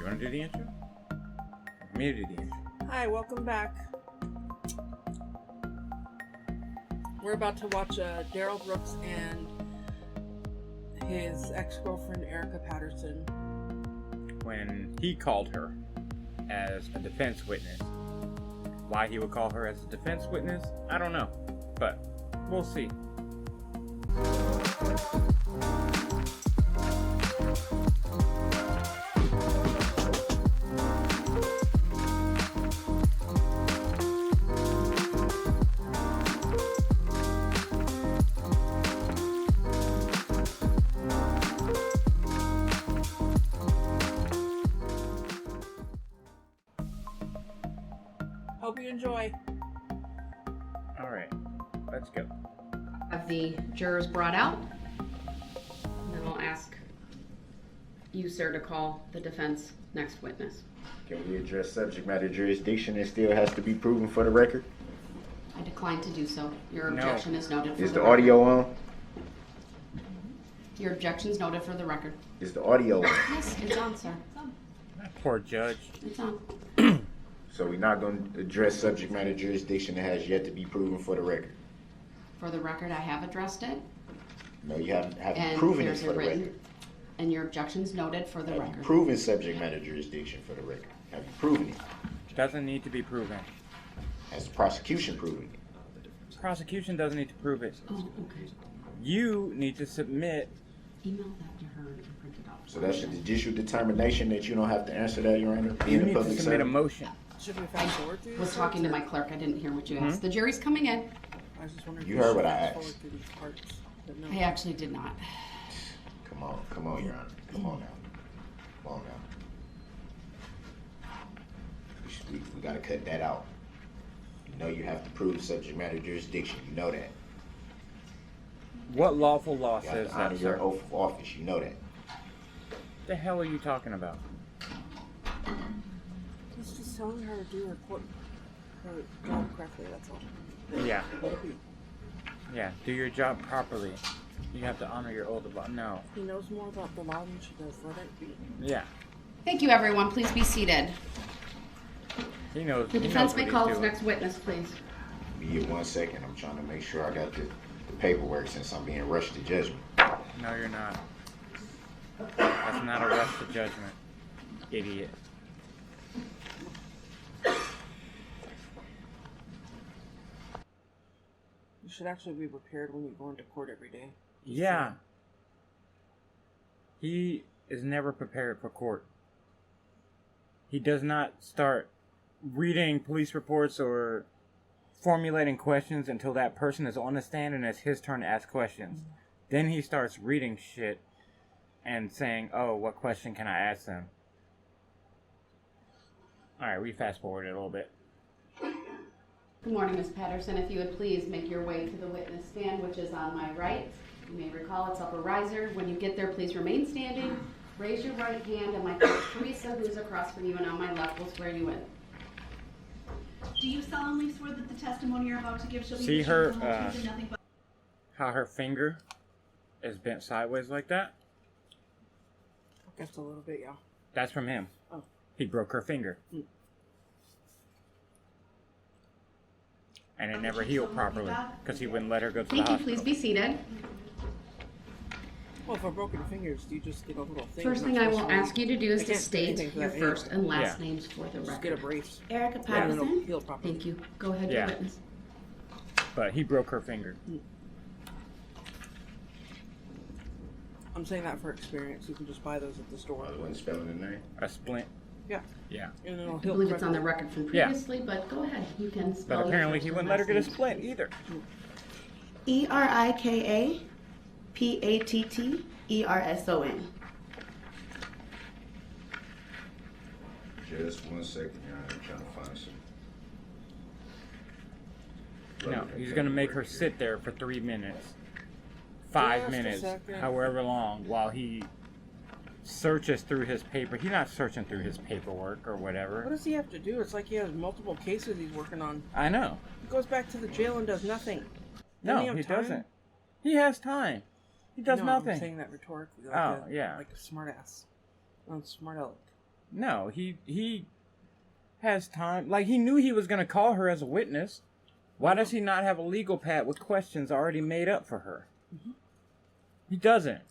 want to do the intro? Me to do the intro. Hi, welcome back. We're about to watch Darrell Brooks and his ex-girlfriend Erika Patterson. When he called her as a defense witness. Why he would call her as a defense witness, I don't know. But we'll see. Hope you enjoy. All right, let's go. Have the jurors brought out, and then I'll ask you, sir, to call the defense next witness. Can we address subject matter jurisdiction that still has to be proven for the record? I decline to do so. Your No. objection is noted for Is the the record. audio on? Your objection is noted for the record. Is the audio on? Yes, it's on, sir. It's on. That poor judge. It's on. So we're not going to address subject matter jurisdiction that has yet to be proven for the record? For the record, I have addressed it, No, you haven't and proven it there's for a the written, record. and your objection's noted for the Have you record. proven subject matter jurisdiction for the record? Have you proven it? Doesn't need to be proven. Has the prosecution proven it? Prosecution doesn't need to prove it. Oh, okay. You need to submit. Email that to her and print it out. So that's a judicial determination that you don't have to answer that, Your Honor? You Being a need to public submit a servant? motion. Should we fast forward through I was this? talking to my clerk. I didn't hear what you asked. The jury's coming in. I was just wondering if You we heard should what I fast asked. forward through these parts. But no. I actually did not. Come on, Your Honor. Come on now. Come on now. We gotta cut that out. You know you have to prove subject matter jurisdiction. You know that. What lawful law You have says to honor that, your sir? oath of office. You know that. The hell are you talking about? He's just telling her to do her job correctly, that's all. Yeah. Let it be. Yeah, do your job properly. You have to honor your oath of office. No. He knows more about the law than she does. Let it be. Yeah. Thank you, everyone. Please be seated. He knows. The he defense knows may what call he's its doing. next witness, please. Give me 1 second. I'm trying to make sure I got the paperwork since I'm being rushed to judgment. No, you're not. That's not a rush to judgment, idiot. You should actually be prepared when you go into court every day. Yeah. He is never prepared for court. He does not start reading police reports or formulating questions until that person is on the stand and it's his turn to ask questions. Then he starts reading shit and saying, oh, what question can I ask them? Alright, we fast forward it a little bit. Good morning, Ms. Patterson. If you would please make your way to the witness stand, which is on my right. You may recall it's upper riser. When you get there, please remain standing. Raise your right hand, and my coach, Teresa, who's across from you and on my left, will swear you in. Do you solemnly swear that the testimony you're about to give shall be See the her, truth, the whole truth, and nothing but... How her finger is bent sideways like that? Just a little bit, yeah. That's from him. Oh. He broke her finger. Mm. And it never healed properly because he wouldn't let her go to the Thank you. hospital. Please be seated. Well, for broken fingers, do you just get a little thing? First thing I will ask you to do is I to can't do anything state for your that first anyway. and last Yeah. names for the Just get a record. brace. Erika Yeah, and it'll Patterson. heal properly. Thank you. Go ahead, Yeah. your witness. But he broke her finger. I'm saying that for experience. You can just buy those at the store. I wasn't spelling the name. A splint. Yeah. Yeah. And it'll I heal believe it's on the correctly. record from Yeah. previously, but go ahead. You can spell But your apparently first he and wouldn't let her last get a name. splint either. ErikaPatterson. Just 1 second, Your Honor. I'm trying to find some. No, he's going to make her sit there for 3 minutes. 5 Just a minutes. second. However long while he searches through his paper. He's not searching through his paperwork or What whatever. does he have to do? It's like he has multiple cases he's working on. I know. He goes back to the jail and does nothing. No, have he time? doesn't. He has time. He does no, nothing. I'm saying that rhetorically. Like Oh, yeah. Like a smart ass. Not smart aleck. No, he has time. Like, he knew he was going to call her as a witness. Why does he not have a legal pad with questions already made up for her? Mm-hmm. He doesn't.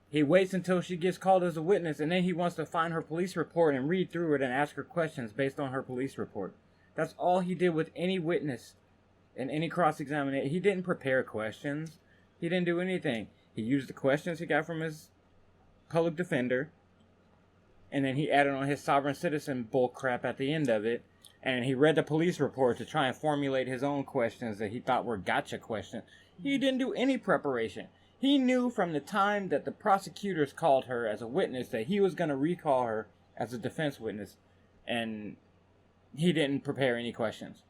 He waits until she gets called as a witness, and then he wants to find her police report and read through it and ask her questions based on her police report. That's all he did with any witness in any cross-examination. He didn't prepare questions. He didn't do anything. He used the questions he got from his public defender, and then he added on his sovereign citizen bullcrap at the end of it, and he read the police report to try and formulate his own questions that he thought were gotcha questions. He didn't do any preparation. He knew from the time that the prosecutors called her as a witness that he was going to recall her as a defense witness, and he didn't prepare any questions.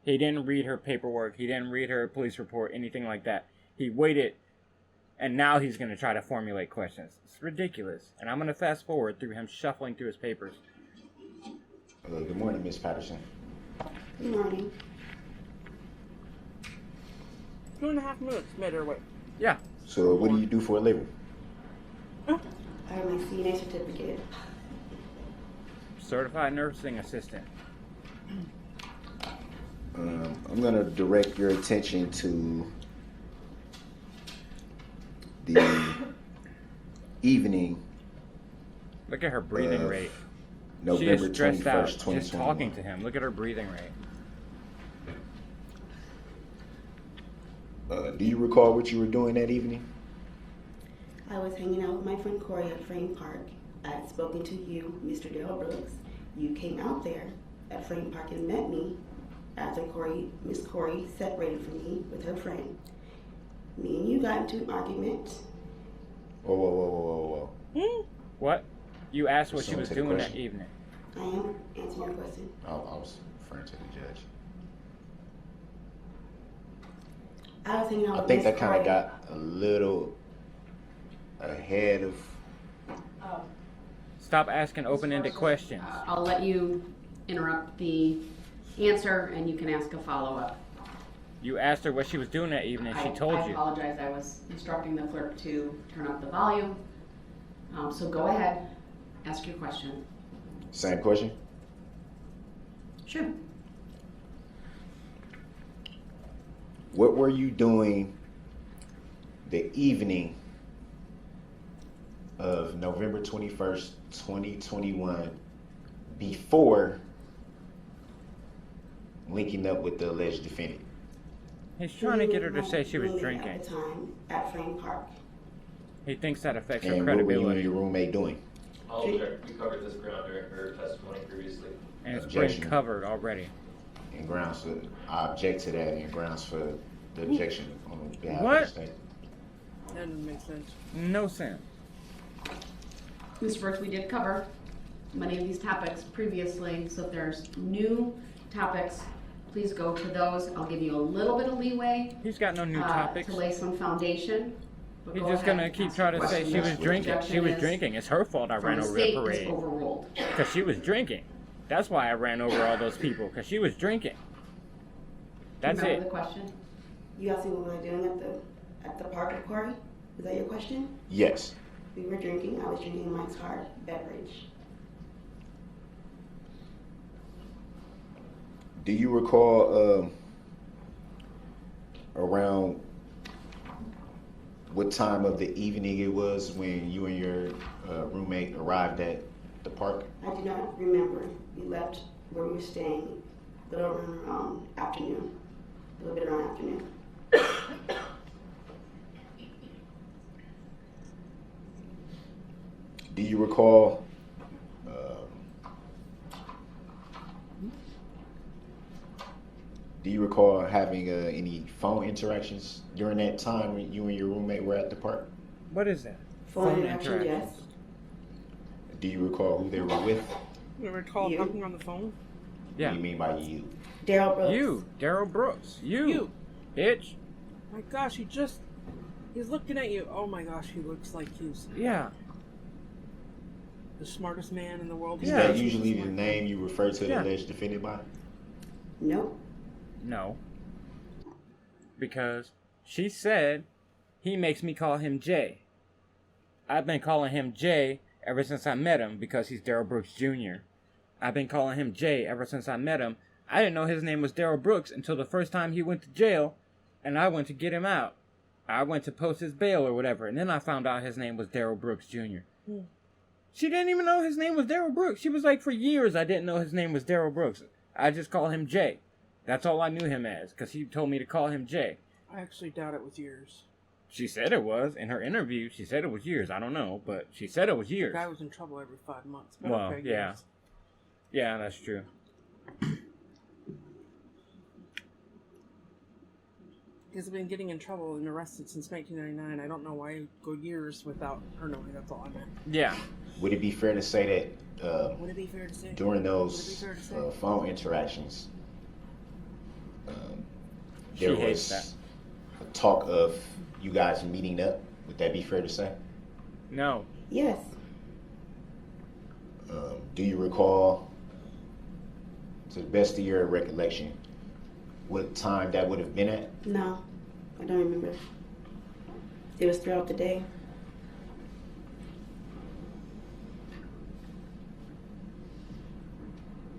He didn't read her paperwork. He didn't read her police report, anything like that. He waited, and now he's going to try to formulate questions. It's ridiculous. And I'm going to fast forward through him shuffling through his papers. Good morning, Miss Patterson. Good morning. 2.5 minutes made her wait. Yeah. So what do you do for a living? I have my CNA certificate. Certified nursing assistant. I'm going to direct your attention to the evening Look at her breathing rate. She November is stressed out 21st, just 2021. talking to him. Look at her breathing rate. Do you recall what you were doing that evening? I was hanging out with my friend Corey at Frame Park. I had spoken to you, Mr. Darrell Brooks. You came out there at Frame Park and met me after Miss Corey separated from me with her friend. Me and you got into an argument. Whoa. What? You asked what she Someone was take a doing that question. evening. I am answering your question. I was referring to the judge. I was hanging out I with think Miss that kind of Corey. got a little ahead of. Stop asking open-ended questions. I'll let you interrupt the answer and you can ask a follow-up. You asked her what she was doing that evening. She told I you. apologize, I was instructing the clerk to turn up the volume. So go ahead, ask your question. Same question? Sure. What were you doing the evening of November 21st, 2021, before linking up with the alleged defendant? He's trying to get her to My say she was roommate drinking. At the time at Frame Park. He thinks that affects her And what were you and credibility. your roommate doing? I'll object. We covered this ground during her testimony previously. And it's Objection. been covered already. And grounds for, I object to that, and grounds for the objection on behalf What? of the state. That doesn't make sense. No sense. Ms. Brooks, we did cover many of these topics previously, so if there's new topics, please go to those. I'll give you a little bit of leeway He's got no new topics. to lay some foundation. But He's go just ahead gonna and keep ask trying your to say question. she was The drinking. She objection was is drinking. It's her fault I from ran the over state the is parade. overruled. Because she was drinking. That's why I ran over all those people. Because she was drinking. That's Remember the it. question? You asked me what was I doing at the park with Corey? Is that your question? Yes. We were drinking. I was drinking Mike's hard beverage. Do you recall around what time of the evening it was when you and your roommate arrived at the park? I do not remember. We left where we were staying a little around afternoon. A little bit around afternoon. Do you recall having any phone interactions during that time when you and your roommate were at the park? What is that? Phone interaction, yes. Do you recall who they were with? You recall You. talking on the phone? Yeah. What do you mean by you? Darrell Brooks. You, Darrell Brooks. You. Bitch. My gosh, he's looking at you. Oh my gosh, he looks like he's Yeah. the smartest man in the world. Is Yeah. that usually the name you refer to the Yeah. alleged defendant by? Nope. No. Because she said he makes me call him Jay. I've been calling him Jay ever since I met him because he's Darrell Brooks Jr. I've been calling him Jay ever since I met him. I didn't know his name was Darrell Brooks until the first time he went to jail, and I went to get him out. I went to post his bail or whatever, and then I found out his name was Darrell Brooks Jr. She didn't even know his name was Darrell Brooks. She was like, for years I didn't know his name was Darrell Brooks. I just call him Jay. That's all I knew him as, because he told me to call him Jay. I actually doubt it was years. She said it was. In her interview, she said it was years. I don't know, but she said it was The years. guy was in trouble every 5 months. But Well, okay, yeah. years. Yeah, that's true. He's been getting in trouble and arrested since 1999. I don't know why he'd go years without her knowing. That's all I meant. Yeah. Would it be fair to say that Would it be fair to say? during Would it be those fair to say? phone interactions, She there hates was a talk of you guys meeting up? Would that be fair to say? No. Yes. Do you recall, to the best of your recollection, what time that would have been at? No, I don't remember. It was throughout the day.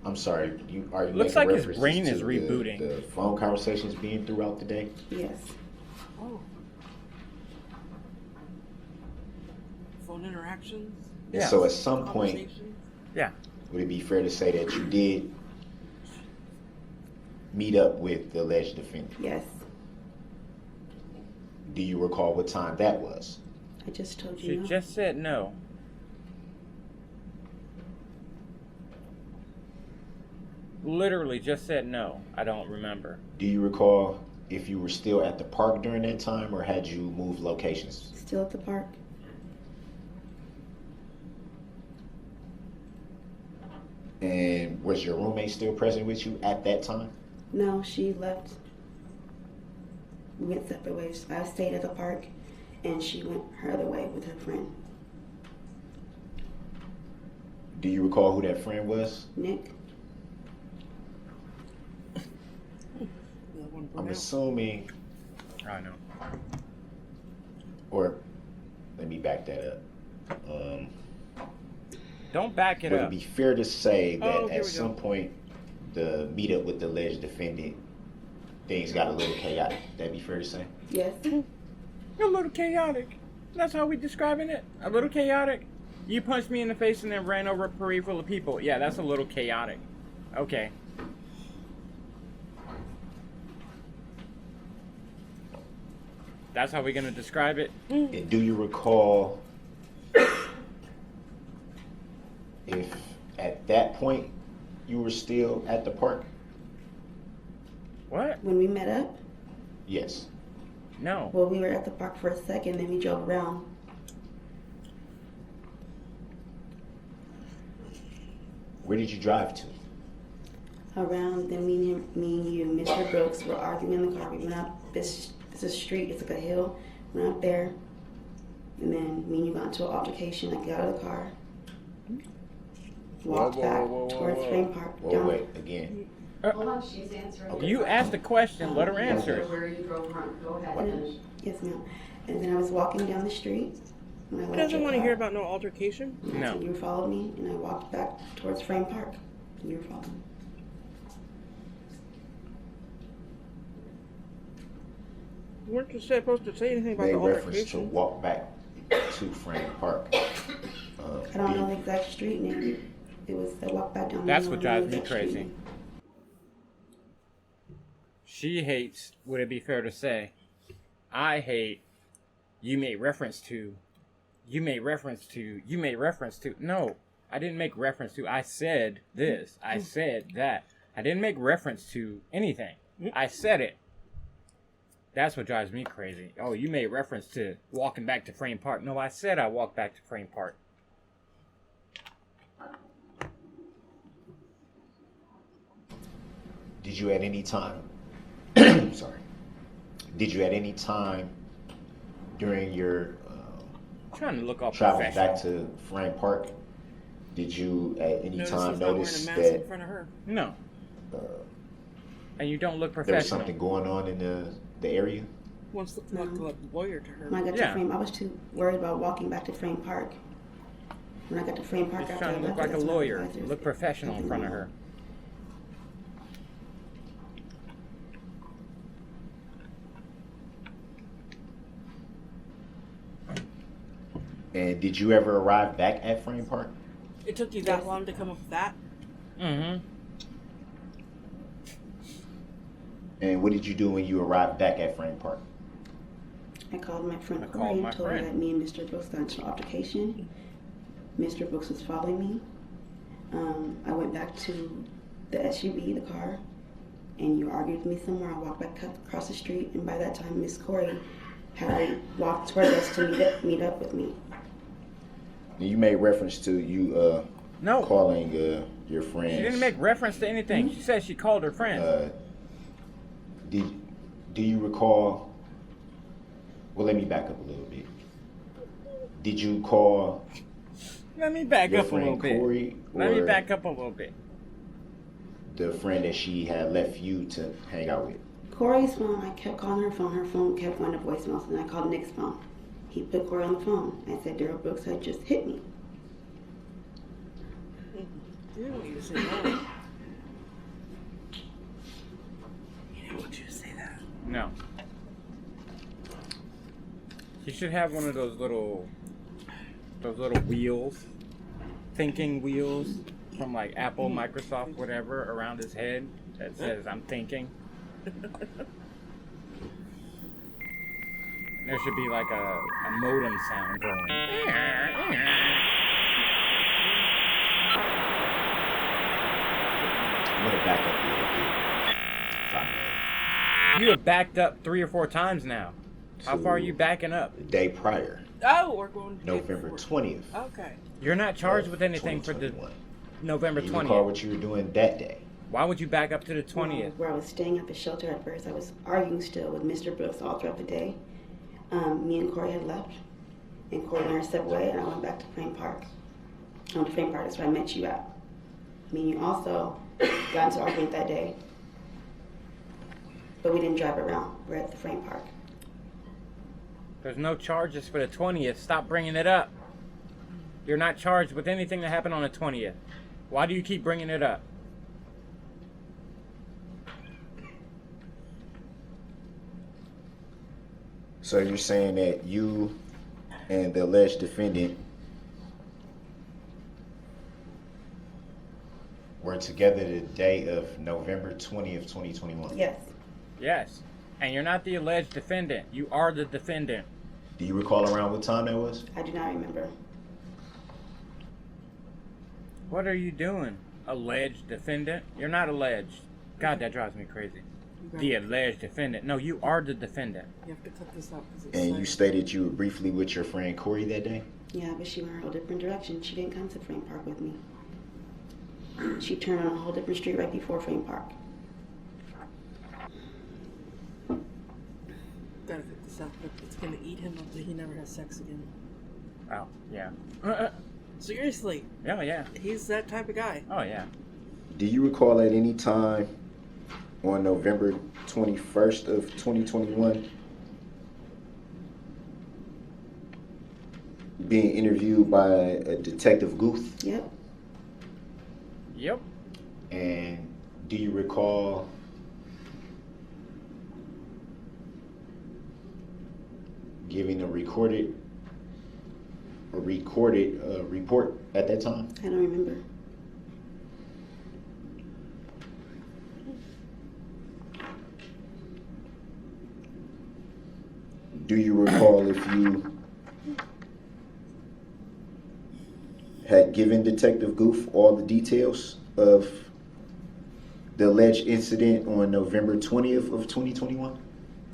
I'm sorry, are you Looks making like his references brain is to rebooting. the phone conversations being throughout the day? Yes. Oh. Phone interactions? Yeah. So at some point, Conversations? Yeah. would it be fair to say that you did meet up with the alleged defendant? Yes. Do you recall what time that was? I just told She you. No. just said no. Literally just said no. I don't remember. Do you recall if you were still at the park during that time, or had you moved locations? Still at the park. And was your roommate still present with you at that time? No, she left. We went separate ways. I stayed at the park, and she went her other way with her friend, Do you recall who that friend was? Nick. That one I'm brunette. assuming, I know. or let me back that up. Don't back it Would up. it be fair to say that Oh, here at we some go. point the meetup with the alleged defendant, things got a little chaotic? That'd be fair to say? Yes. A little chaotic. That's how we describing it. A little chaotic. You punched me in the face and then ran over a parade full of people. Yeah, that's a little chaotic. Okay. That's how we're gonna describe it. And do you recall if at that point you were still at the park? What? When we met up, Yes. No. well, we were at the park for a second, then we drove around. Where did you drive to? Around, then me and you, Mr. Brooks, were arguing in the car. We went up this is a street, it's like a hill. Went up there, and then me and you got into an altercation. I got out of the car, walked back towards Frame Park. Whoa, down. wait, again. Hold on, she's answering. Okay. You asked the question. Let her answer it. Where you drove from, go ahead, And finish. then, yes, ma'am. And then I was walking down the street. When I He left doesn't your want to car. hear about no altercation. And No. so you followed me, and I walked back towards Frame Park. And you were following me. You weren't just supposed to say anything about Made the reference to altercation. walk back to Frame Park. I don't know the exact street name. It was I walked back down. That's the what hill, I drives don't know me the exact street crazy. name. She hates, would it be fair to say? I hate, you made reference to. No, I didn't make reference to. I said this. I said that. I didn't make reference to anything. I said it. That's what drives me crazy. Oh, you made reference to walking back to Frame Park. No, I said I walked back to Frame Park. Did you at any time, sorry, did you at any time during your I'm trying to look all travel professional. back to Frame Park, did you at any Notice time he's not wearing notice a mask in that front of her. No. And you don't look there was professional. something going on in the area? Once looked like a lawyer to her. When I got Yeah. to Frame, I was too worried about walking back to Frame Park. When I got to Frame Park He's after trying I to look left, like a that's when I lawyer, realized there's look professional in nothing front of wrong. her. And did you ever arrive back at Frame Park? It took you that long to come up with that? Mm-hmm. And what did you do when you arrived back at Frame Park? I called my friend I Corey called my and told her friend. that me and Mr. Brooks got into an altercation. Mr. Brooks was following me. I went back to the SUV, the car, and you argued with me somewhere. I walked back across the street, and by that time, Miss Corey had walked toward us to meet up with me. And you made reference to you No, calling your friends. she didn't make reference to anything. She said she called her friend. Do you recall? Well, let me back up a little bit. Did you call Let me back your up a little friend bit. Corey, Let me or back up a little bit. the friend that she had left you to hang out with? Corey's phone, I kept calling her phone kept going to voicemail, so then I called Nick's phone. He put Corey on the phone. I said Darrell Brooks had just hit me. You don't need to say that. He didn't want you to say that. No. He should have one of those little wheels, thinking wheels from like Apple, Microsoft, whatever, around his head that says "I'm thinking." There should be like a modem sound going. I'm gonna back up a little bit, if I may. You have backed up 3 or 4 times now. How far are you backing up? The day prior, Oh, we're going to November 20th. Okay. You're not charged with anything for the 2021. November Do you recall 20th. what you were doing that day? Why would you back up to the 20th? Where I was staying at the shelter at first, I was arguing still with Mr. Brooks all throughout the day. Me and Corey had left, and Corey and I stepped away, and I went back to Frame Park. To Frame Park, that's where I met you at. Me and you also got into argument that day, but we didn't drive around. We're at the Frame Park. There's no charges for the 20th. Stop bringing it up. You're not charged with anything that happened on the 20th. Why do you keep bringing it up? So you're saying that you and the alleged defendant were together the day of November 20th, 2021? Yes. Yes. And you're not the alleged defendant. You are the defendant. Do you recall around what time that was? I do not remember. What are you doing? Alleged defendant? You're not alleged. God, that drives me crazy. The alleged defendant. No, you are the defendant. You have to cut this out because it's And like, you stated you were briefly with your friend Corey that day? Yeah, but she went a whole different direction. She didn't come to Frame Park with me. She turned on a whole different street right before Frame Park. gotta cut this out, but it's gonna eat him up that he never has sex again. Oh, yeah. Seriously, Oh, yeah. he's that type of guy. Oh, yeah. Do you recall at any time on November 21st of 2021 being interviewed by a Detective Guth? Yep. Yep. And do you recall giving a recorded report at that time? I don't remember. Do you recall if you had given Detective Goof all the details of the alleged incident on November 20th of 2021?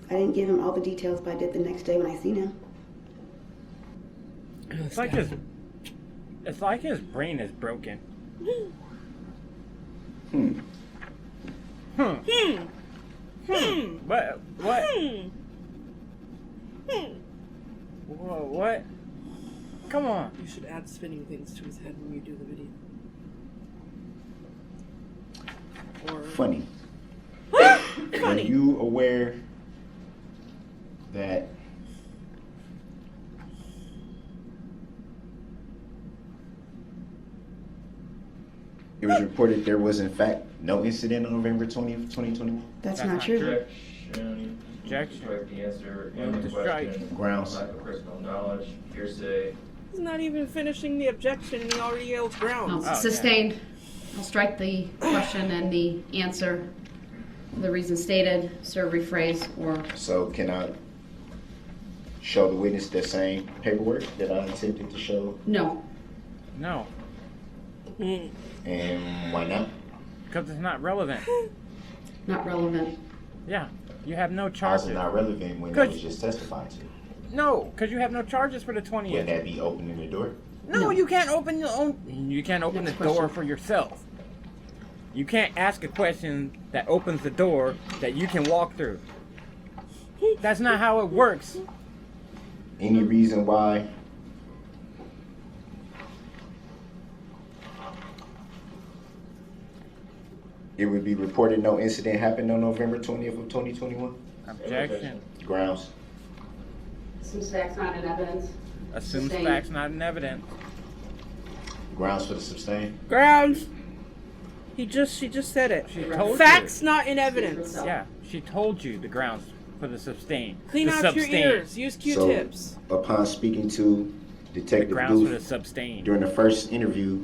I didn't give him all the details, but I did the next day when I seen him. It's like his brain is broken. What? Whoa, what? Come on. You should add spinning things to his head when you do the video. Or Funny. Are you aware that It was reported there was in fact no incident on November 20th, 2021. That's not true. Objection. Objection. Strike the answer. Move And the to strike. question. Grounds. Lack of personal knowledge. Hearsay. He's not even finishing the objection and he already yells grounds. Oh, Sustained. I'll strike the question and the answer. The reason stated, serve, rephrase, or So can I show the witness the same paperwork that I attempted to show? no. No, And why not? because it's not relevant. Not relevant. Yeah, you have no How's charges. it not relevant when Could- it was just testified to? No, because you have no charges for the Would 20th. that be opening the door? No, No. you can't open your own. You can't open Next the door question. for yourself. You can't ask a question that opens the door that you can walk through. That's not how it works. Any reason why it would be reported no incident happened on November 20th of 2021? Objection. Grounds. Assumes facts not in evidence. Assumes Sustained. facts not in evidence. Grounds for the sustain. Grounds. She just said it. She told Facts not in evidence. you. Yeah, she told you the grounds for the sustain. Clean the out your substain. ears. Use Q-tips. So, upon speaking to The Detective grounds for the Booth sustain. during the first interview,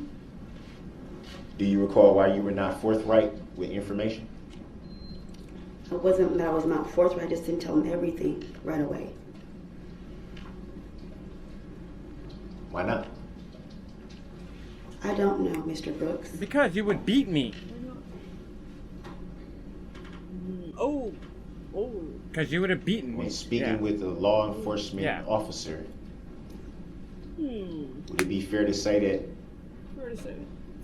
do you recall why you were not forthright with information? It wasn't that I was not forthright, I just didn't tell him everything right away. Why not? I don't know, Mr. Brooks. Because you would beat me. Oh. Oh. Because you would have beaten me. When speaking Yeah. with a law enforcement Yeah. officer, Hmm. would it be fair to say that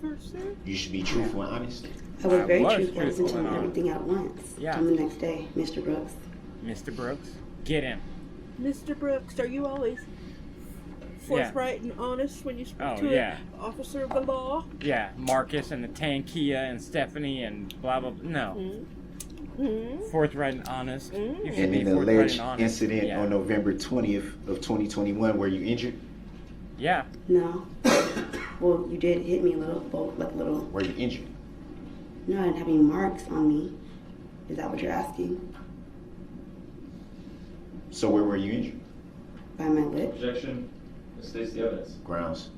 First, you should be truthful and honest? I was very was truthful. I wasn't truthful telling and everything at once. Yeah. On the next day, Mr. Brooks. Mr. Brooks, get him. Mr. Brooks, are you always forthright and honest when you speak Oh, to yeah. an officer of the law? Yeah, Marcus and the Tankia and Stephanie and blah blah. Blah. No, Hmm. forthright and honest. You should And be an forthright alleged and honest. incident Yeah. on November 20th of 2021 were you injured? Yeah, No. Well, you did hit me a little, like a little. Were you injured? No, I didn't have any marks on me. Is that what you're asking? So where were you injured? By my lip? Objection. This states the evidence. Grounds.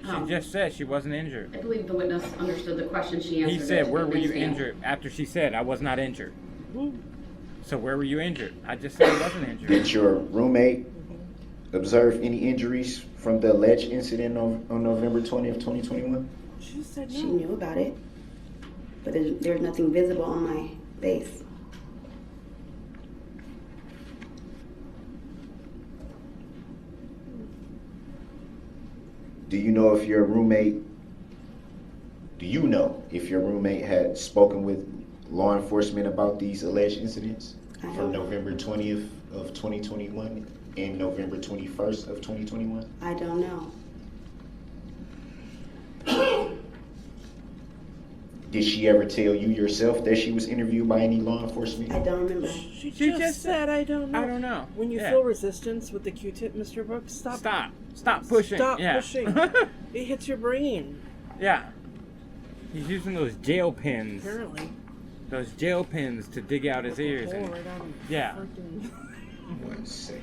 she just said she wasn't injured. I believe the witness understood the question. She answered He said, it. "Where were you Next stand. injured?" After she said, "I was not injured." So where were you injured? I just said I wasn't injured. Did your roommate observe any injuries from the alleged incident on November 20th, 2021? She said She no. knew about it. But there's nothing visible on my face. Do you know if your roommate had spoken with law enforcement about these alleged incidents I from don't. November 20th of 2021 and November 21st of 2021? I don't know. Did she ever tell you yourself that she was interviewed by any law enforcement? I don't remember. She She just just said, I don't know. I don't know. When you Yeah. feel resistance with the Q-tip, Mr. Brooks, stop pushing. Stop Yeah. pushing. It hits your brain, Yeah. He's using those jail pins. apparently. Those jail pins to dig out his ears. Hole And, right on yeah. freaking- 1 second.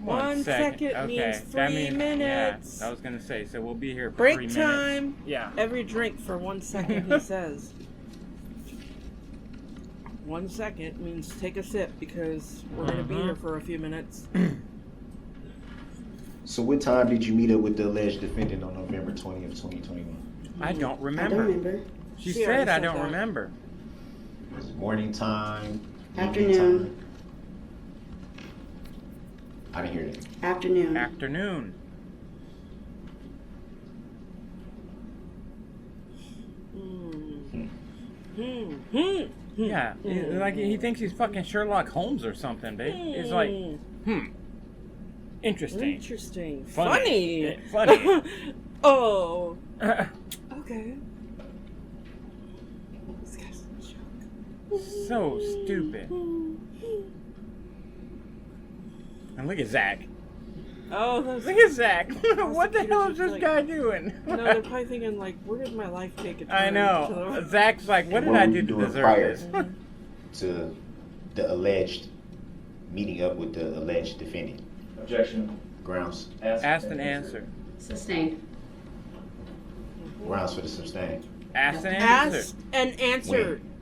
One second means that 3 means, minutes. Yeah, I was gonna say. So we'll be here for Break 3 minutes. time. Yeah. Every drink for 1 second, he says. 1 second means take a sip because we're going to be here for a few minutes. So what time did you meet up with the alleged defendant on November 20th, 2021? I don't I remember. don't remember. She She already said I said don't that. remember. Was it morning time? evening Afternoon. time? I didn't hear that. Afternoon. Afternoon. Yeah, like he thinks he's fucking Sherlock Holmes or something, babe. It's like, interesting. Interesting. Funny. Funny. Funny. Oh. Okay. This guy's a joke. So stupid. And look at Zach. Oh, that's Look at Zach. What the hell is this like- guy doing? No, they're probably thinking like, where did my life take a turn? I know. Zach's like, what did What I were do you to doing deserve prior? this? To the alleged meeting up with the alleged defendant. Objection. Grounds. Asked and answered. Sustained. Grounds for the sustained. Asked and answered. Asked and answered. When?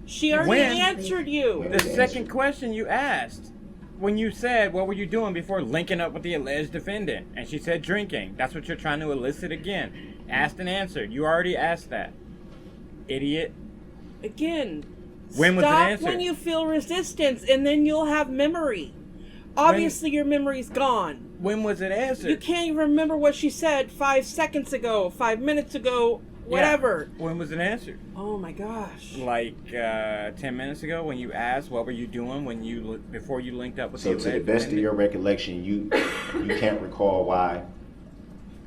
She already When? answered you. When? The second question you asked, when you said, what were you doing before linking up with the alleged defendant? And she said drinking. That's what you're trying to elicit again. Asked and answered. You already asked that. Idiot. Again. When was it stop answered? when you feel resistance, and then you'll have memory. Obviously, your memory's gone. When was it answered? You can't even remember what she said 5 seconds ago, 5 minutes ago, whatever. Yeah. When was it answered? Oh my gosh. Like 10 minutes ago when you asked what were you doing when you before you linked up with So the to the alleged best of defendant? your recollection, you can't recall why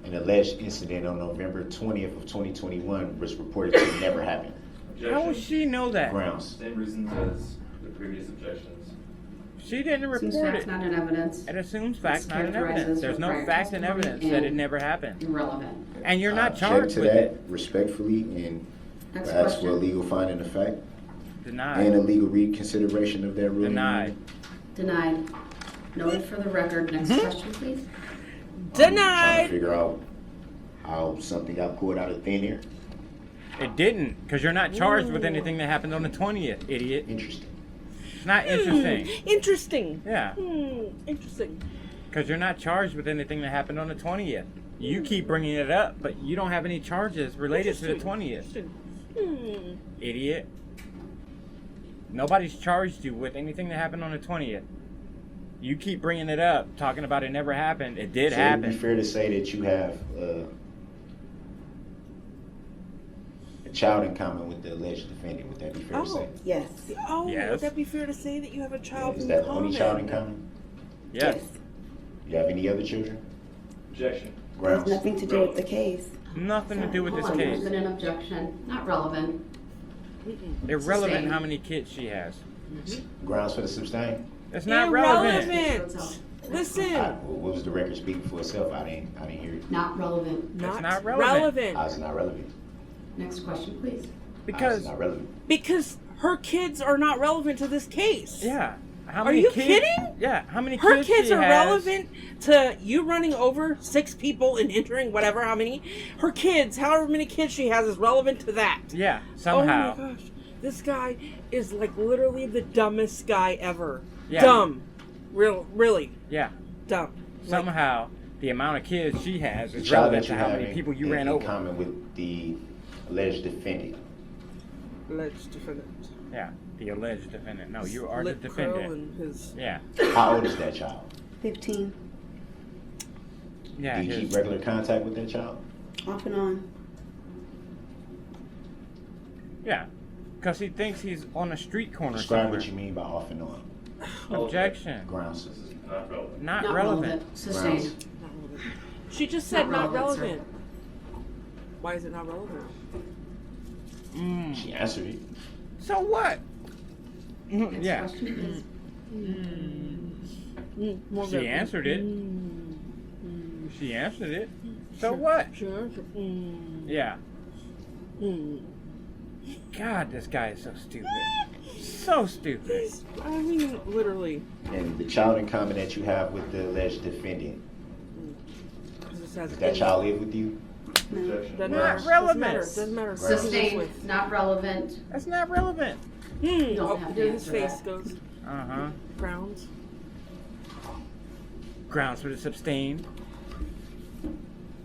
an alleged incident on November 20th of 2021 was reported to never happen. How would Objection. she know that? Grounds. Same reasons as the previous objections. She didn't Seems report facts it. not in evidence. It assumes facts, not in Mischaracterizes evidence. There's her no prior fact in testimony evidence that it and never happened. Irrelevant. And you're not I charged object to with that it. respectfully and Next ask for a question. legal finding of fact and a Denied. legal reconsideration of that ruling. Denied. Denied. Noted for the record. Next Mm-hmm. question, please. I'm trying to Denied. figure out how something got pulled out of thin air. It didn't, because you're not charged with anything that happened on the 20th, idiot. Interesting. It's not interesting. Interesting. Yeah, Interesting. because you're not charged with anything that happened on the 20th. You keep bringing it up, but you don't have any charges related to the 20th. Interesting. Idiot. Nobody's charged you with anything that happened on the 20th. You keep bringing it up, talking about it never happened. It did So it would be happen. fair to say that you have a child in common with the alleged defendant. Would that be fair to Oh. say? Yes. Oh, Yes. would that be fair to say that you have a child Is in that the common? only child in common? Yes. You have any other children? Objection. Has Grounds. nothing to do with the case. Nothing to do with this Hold on, case. There's been an objection. Not relevant. Irrelevant Sustained. how many kids she has. Grounds for the sustain? It's not relevant. Irrelevant. Listen. What was the record speaking for itself? I didn't hear it. Not relevant. not Not relevant. relevant. How is it not relevant? Next question, please. How is Because, it not relevant? Because her kids are not relevant to this case. yeah. How Are many you kids, kidding? Yeah. How many Her kids kids she are has- relevant to you running over 6 people and entering whatever, how many. Her kids, however many kids she has, is relevant to that. Yeah. Somehow. Oh my gosh. This guy is like literally the dumbest guy ever. Yeah. Dumb. Really. Yeah. Dumb. Somehow, the amount of kids she has The is child relevant that to you how have many people you in ran over. common with the alleged defendant. Let's defend it. Yeah. The alleged defendant. No, you are the Lip curl defendant. and his. Yeah. How old is that child? 15. Yeah. Do you his- keep regular contact with that child? Off and on. Yeah. Because he thinks he's on a street corner Describe somewhere. what you mean by off and on. Objection. Grounds. This is not relevant. Not, Not relevant. relevant. Sustained. Grounds. Not relevant. She just said not Not relevant, relevant. Why is it not relevant? Mm. She answered it. So what? Next Yeah. question, please. More She answered it. She answered it. So what? Sure. Yeah. God, this guy is so stupid. So stupid. I mean, literally. And the child in common that you have with the alleged defendant, This has does that child live with you? Objection. Doesn't Not matter. relevant. Doesn't matter. Grounds. Who he's Sustained. with. Not relevant. That's not relevant. don't Oh, have to there his answer face that. goes. Uh-huh. Frowns. Grounds for the sustained.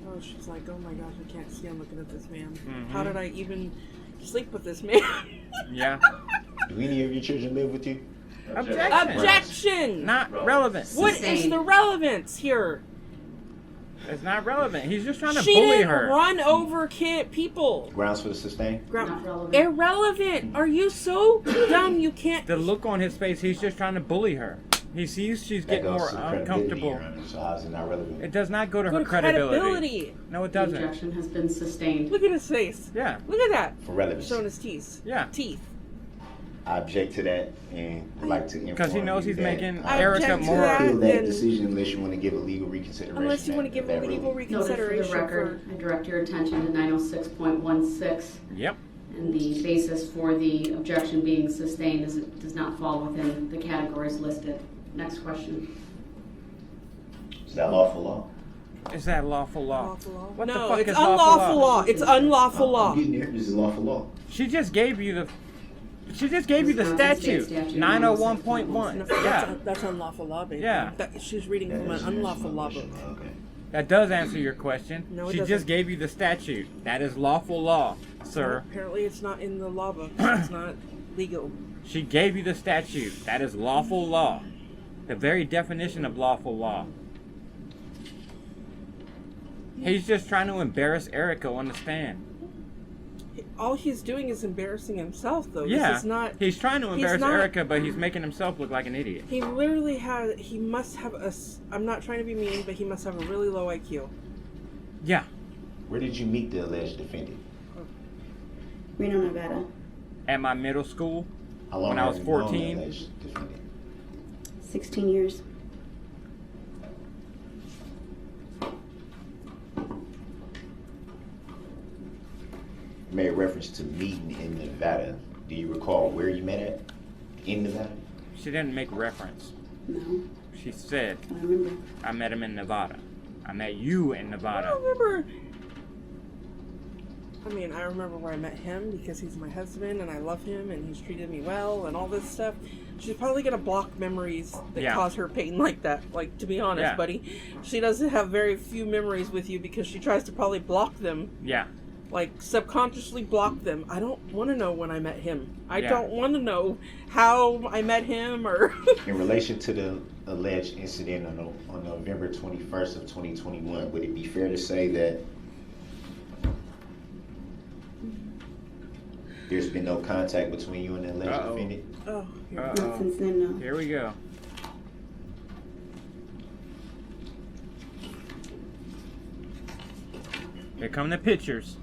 Oh, she's like, oh my gosh, I can't see. I'm looking at this man. Mhm. How did I even sleep with this man? Yeah. Do any of your children live with you? Objection. Objection! Not relevant. What is Sustained. the relevance here? It's not relevant. He's just trying to She bully didn't her. run over people. Grounds for the sustain? Not relevant. Irrelevant. Are you so dumb you can't? The look on his face, he's just trying to bully her. He sees she's That getting goes more to the credibility, uncomfortable. Your Honor. So how is it not relevant? It does not go to Go her to credibility. credibility. No, it The doesn't. objection has been sustained. Look at his face. Yeah. Look at that. For relevance. Showing his teeth. Yeah. Teeth. I object to that and would like to inform Because he knows you he's that making I Erika object to more. that. appeal that and- decision unless you want to give a legal reconsideration. Unless you want to give a legal Noted for reconsideration the record, I direct your attention to 906.16. Yep. And the basis for the objection being sustained is it does not fall within the categories listed. Next question. Is that lawful law? Is that lawful law? Lawful law? What the No, fuck it's is unlawful law. It's unlawful law. I'm getting there. This is lawful law. She just gave you the. She just gave you the Wisconsin State statute. Statute 901.1. No, Yeah. that's unlawful law, baby. Yeah. She's reading from an unlawful law book. Okay. That does answer your question. No, it she doesn't. just gave you the statute. That is lawful law, sir. Apparently, it's not in the law book. It's not legal. She gave you the statute. That is lawful law. The very definition of lawful law. He's just trying to embarrass Erika on the stand. All he's doing is embarrassing himself, though. Yeah. This is not. He's trying to embarrass not- Erika, but he's making himself look like an idiot. He literally has. He must have a. I'm not trying to be mean, but he must have a really low IQ. Yeah. Where did you meet the alleged defendant? Reno, Nevada. At my middle school, How long When I have was you known the 14. alleged defendant? 16 years. You made reference to meeting in Nevada. Do you recall where you met at in Nevada? she didn't make reference. No, She said, I don't remember. I met him in Nevada. I met you in I Nevada. don't remember. I mean, I remember where I met him because he's my husband and I love him and he's treated me well and all this stuff. She's probably gonna block memories that Yeah. cause her pain like that. Like, to be honest, Yeah. buddy, she doesn't have very few memories with you because she tries to probably block them. Yeah. Like, subconsciously block them. I don't want to know when I met him. I Yeah. don't want to know how I met him or. In relation to the alleged incident on November 21st of 2021, would it be fair to say that there's been no contact between you and the alleged Uh-oh. defendant? Oh, here. Not Uh-oh. since then, no. Here we go. Here come the pictures.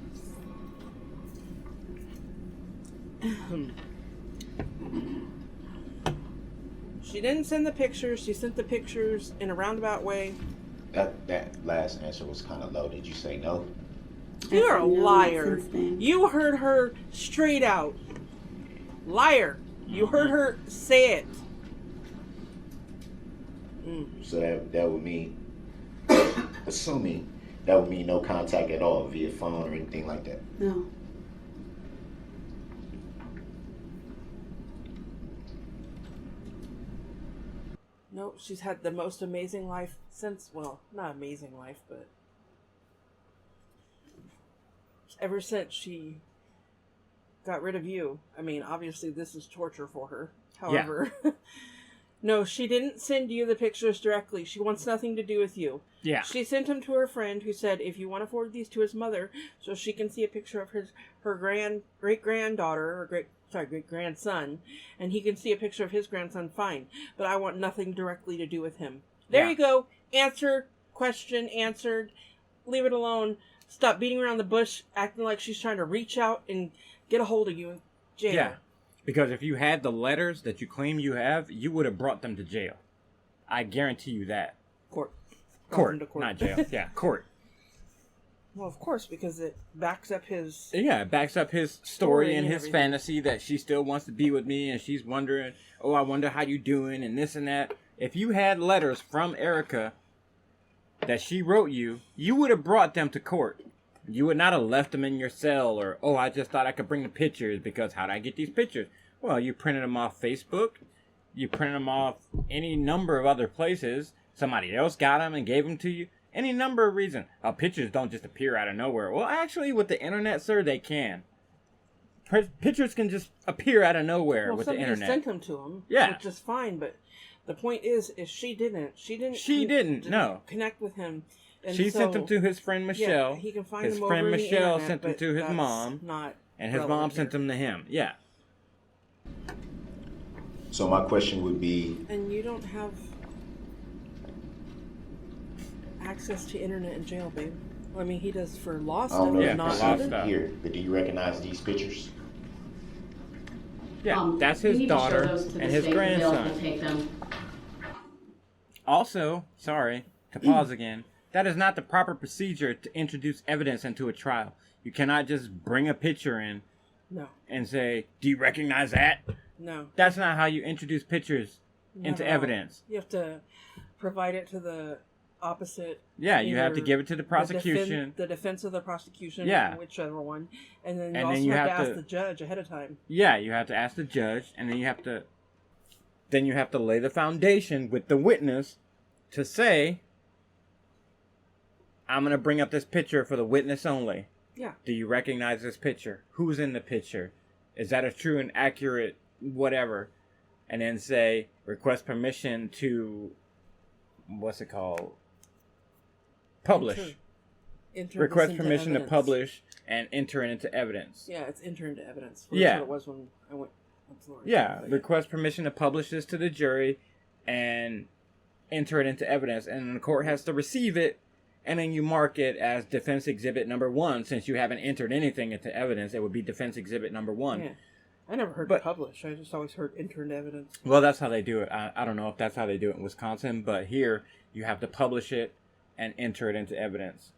She didn't send the pictures. She sent the pictures in a roundabout way. That last answer was kind of low. Did you say no? You're a I said no, not liar. since then. You heard her straight out. Liar. You heard her say it. So that would mean, assuming that would mean no contact at all via phone or anything like that. No. No, she's had the most amazing life since, well, not amazing life, but ever since she got rid of you. I mean, obviously this is torture for her. However, no, she didn't send you the pictures directly. She wants nothing to do with you. Yeah. She sent them to her friend who said, if you want to forward these to his mother so she can see a picture of her great-granddaughter, or great-grandson, and he can see a picture of his grandson, fine. But I want nothing directly to do with him. There Yeah. you go. Answer, question, answered. Leave it alone. Stop beating around the bush, acting like she's trying to reach out and get a hold of you in jail. Yeah. Because if you had the letters that you claim you have, you would have brought them to jail. I guarantee you that. Court. Brought them Court, to not jail. Yeah, court. Well, of course, because it backs up his... Yeah, it backs up his story Story and and his everything. fantasy that she still wants to be with me and she's wondering, oh, I wonder how you doing and this and that. If you had letters from Erika that she wrote you, you would have brought them to court. You would not have left them in your cell or, oh, I just thought I could bring the pictures because how did I get these pictures? Well, you printed them off Facebook. You printed them off any number of other places. Somebody else got them and gave them to you. Any number of reasons. Pictures don't just appear out of nowhere. Well, actually, with the internet, sir, they can. Pictures can just appear out of nowhere Well, with the somebody internet. sent them to him, Yeah. which is fine, but the point is she didn't No. connect with him. And She so, sent them to his friend Michelle. Yeah, he can find His them friend over the Michelle internet, sent them but to his that's mom, not and his mom relevant sent here. them to him. Yeah. So my question would be, And you don't have access to internet in jail, babe. I mean, he does for law I stuff, don't know but Yeah, if not for you law see other. stuff. here, but do you recognize these pictures? Yeah, that's we his need to show daughter those to the and his state. They'll grandson. take them. Also, sorry to pause again, that is not the proper procedure to introduce evidence into a trial. You cannot just bring a picture in No. and say, do you recognize that? No. That's not how you introduce pictures into Not at all. evidence. You have to provide it to the opposite. Yeah, you have to either give it to the prosecution. The defense of the prosecution. Yeah. Whichever one. And then you And also then you have to have ask to- the judge ahead of time. Yeah, you have to ask the judge, and then you have to lay the foundation with the witness to say, I'm going to bring up this picture for the witness only. Yeah. Do you recognize this picture? Who's in the picture? Is that a true and accurate whatever? And then say, request permission to, what's it called? Publish. Enter Request this into permission to evidence. publish and enter it into evidence. Yeah, it's enter into evidence. Yeah. That's what it was when I went. Yeah, request permission to publish this to the jury and enter it into evidence. And the court has to receive it, and then you mark it as defense exhibit number 1. Since you haven't entered anything into evidence, it would be defense exhibit number 1. Yeah. I never heard publish. I just always heard enter into evidence. Well, that's how they do it. I don't know if that's how they do it in Wisconsin, but here you have to publish it and enter it into evidence.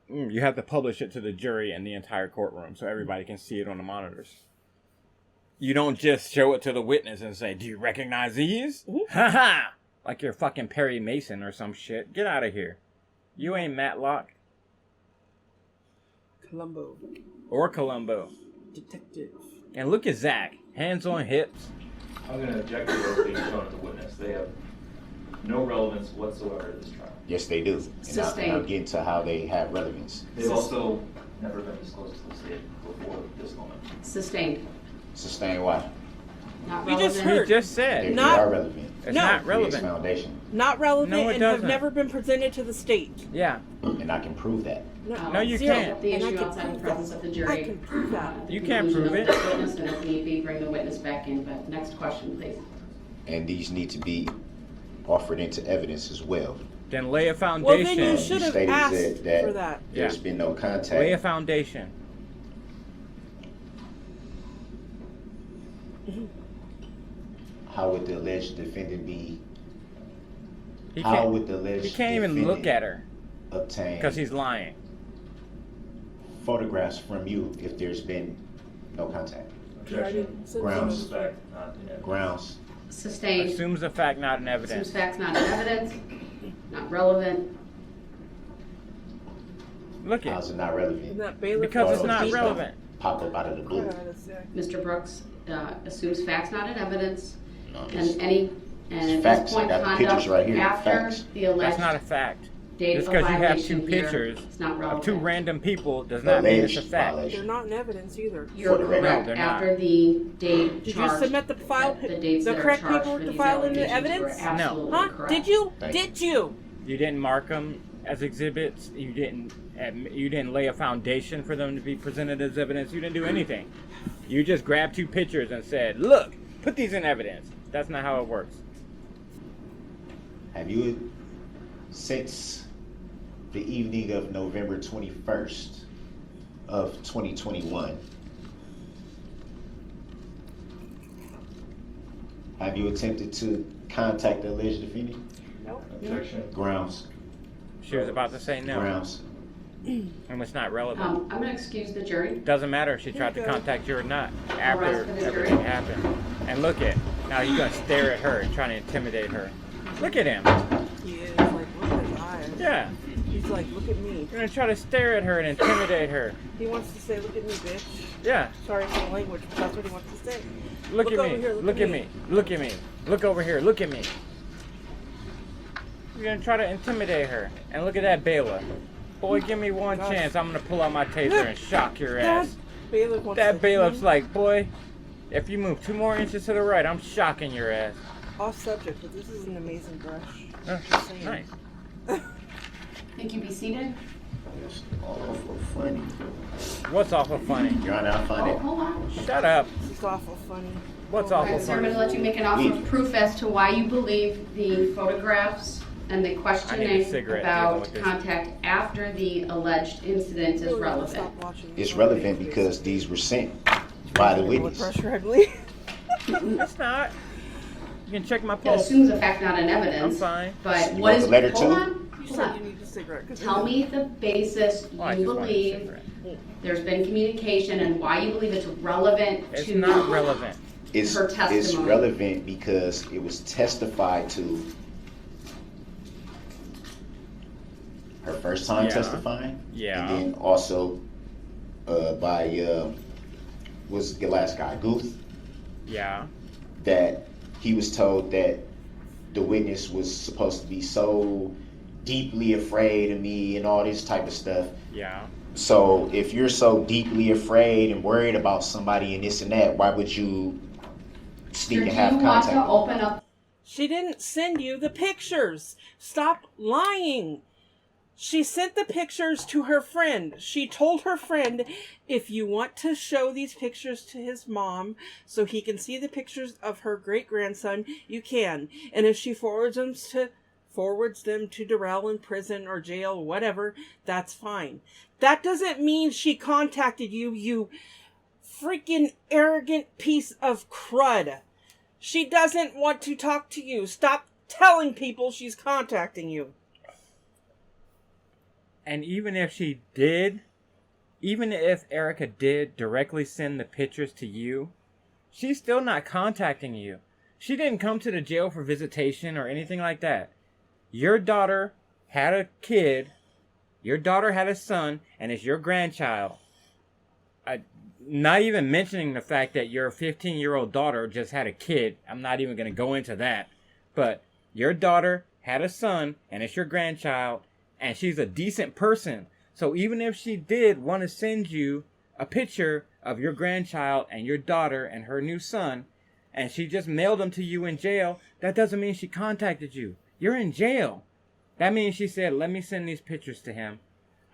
You have to publish it to the jury and the entire courtroom so everybody can see it on the monitors. You don't just show it to the witness and say, do you recognize these? Ha ha! Like you're fucking Perry Mason or some shit. Get out of here. You ain't Matlock. Columbo. Or Columbo. Detective. And look at Zach. Hands on hips. I'm going to object to those being shown to the witness. They have no relevance whatsoever to this trial. Yes, they do. And I'll get into how they have relevance. They've also never been disclosed to the state before this moment. Sustained. Sustained what? Not You just relevant. heard. You just said. They Not- are relevant. It's No. not Creates relevant. foundation. Not relevant No, it and have doesn't. never been presented to the state. Yeah. And I can prove that. No, you Zero. can't. The And I issue can outside the prove presence that. of the jury. I can prove that. At the You can't conclusion prove of it. this witness, and if need be, bring the witness back in. But next question, please. And these need to be offered into evidence as well. Then lay a Well, foundation. then you should have stated asked that for that. There's Yeah. been no contact. Lay a foundation. How would the alleged defendant be? He How can't, would the alleged he can't even defendant look at her obtain because he's lying. photographs from you if there's been no contact? Objection. Grounds. Fact, not in evidence. Grounds. Sustained. Assumes the fact, not in Assumes evidence. facts not in evidence. Not relevant. Look How's it. it not relevant? Isn't that bailiff? Because it's Photos not just relevant. Pop up out of the blue. Mr. Brooks assumes facts not in evidence. No, And it's- any, and it's at facts. this I point, got the conduct pictures right here, after facts. the alleged That's not a fact. date Just of because you have violation two here, pictures it's not of relevant. two random people does not mean it's a Alleged fact. They're violation. not in evidence either. You're For the record. No, correct they're not. after the date Did charged. you submit the file, the dates the that are correct charged paperwork for to these file in the allegations were evidence? absolutely Huh? correct. Did you? Thank Did you? You didn't mark them as exhibits. You didn't lay a foundation for them to be presented as evidence. You didn't do anything. You just grabbed two pictures and said, "Look, put these in evidence." That's not how it works. Have you, since the evening of November 21st of 2021, have you attempted to contact the alleged defendant? Nope. Objection. Grounds. She was about to say no, Grounds. and it's not relevant. I'm going to excuse the jury. Doesn't matter if she tried to Okay. contact you or not Arrest after for the everything jury. happened. And look at, now you're gonna stare at her and trying to intimidate her. Look at him. He is like, look at his eyes. Yeah, He's like, look at me. you're gonna try to stare at her and intimidate her. He wants to say, look at me, bitch. Yeah, Sorry for the language, but that's what he wants to say. look Look at over me. here, Look at me. Look at me. Look over here. Look at me. You're gonna try to intimidate her. And look at that bailiff. Boy, give me one Gosh. chance. I'm gonna pull out my taser and shock your That ass. bailiff wants That to bailiff's like, boy, if you move 2 more inches to the right, I'm shocking your ass. off subject, but this is an amazing brush. Oh, Just saying. nice. Thank you. Be seated. It's awful funny. What's awful funny? Your Honor, I find Oh, it. hold on. Shut up. This is awful funny. What's Oh, awful Alright, sir, I'm funny? going to let you make an offer of proof as to why you believe the photographs and the I need a questioning cigarette dealing about with this. contact after the alleged incident is Really gotta relevant. stop watching It's this. relevant because these were sent by the Blood witness. pressure, I believe. It's not. You can check my It pulse. assumes a fact, not an evidence. I'm fine. But You what want is, the letter hold too? on, You hold said on. you need a cigarette. 'Cause Tell me the basis Oh, I you just wanted a believe cigarette. there's been communication and why you believe it's relevant It's to not relevant. It's, her it's testimony. relevant because it was testified to her first time Yeah. testifying. Yeah. And then also by was the last guy, Guth, Yeah. that he was told that the witness was supposed to be so deeply afraid of me and all this type of stuff. Yeah. So if you're so deeply afraid and worried about somebody and this and that, why would you Sir, seek do to have you want contact? to open up? She didn't send you the pictures. Stop lying. She sent the pictures to her friend. She told her friend, if you want to show these pictures to his mom so he can see the pictures of her great-grandson, you can. And if she forwards them to Darrell in prison or jail, whatever, that's fine. That doesn't mean she contacted you, you freaking arrogant piece of crud. She doesn't want to talk to you. Stop telling people she's contacting you. And even if she did, even if Erika did directly send the pictures to you, she's still not contacting you. She didn't come to the jail for visitation or anything like that. Your daughter had a kid, your daughter had a son, and it's your grandchild. Not even mentioning the fact that your 15-year-old daughter just had a kid. I'm not even going to go into that. But your daughter had a son, and it's your grandchild, and she's a decent person. So even if she did want to send you a picture of your grandchild and your daughter and her new son, and she just mailed them to you in jail, that doesn't mean she contacted you. You're in jail. That means she said, let me send these pictures to him.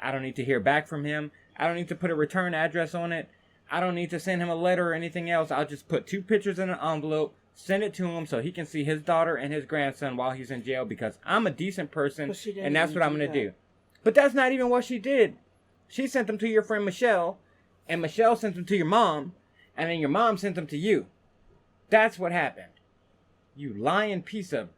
I don't need to hear back from him. I don't need to put a return address on it. I don't need to send him a letter or anything else. I'll just put 2 pictures in an envelope, send it to him so he can see his daughter and his grandson while he's in jail because I'm a decent person and that's what I'm going to do. But that's not even what she did. She sent them to your friend Michelle, and Michelle sent them to your mom, and then your mom sent them to you. That's what happened. You lying piece of...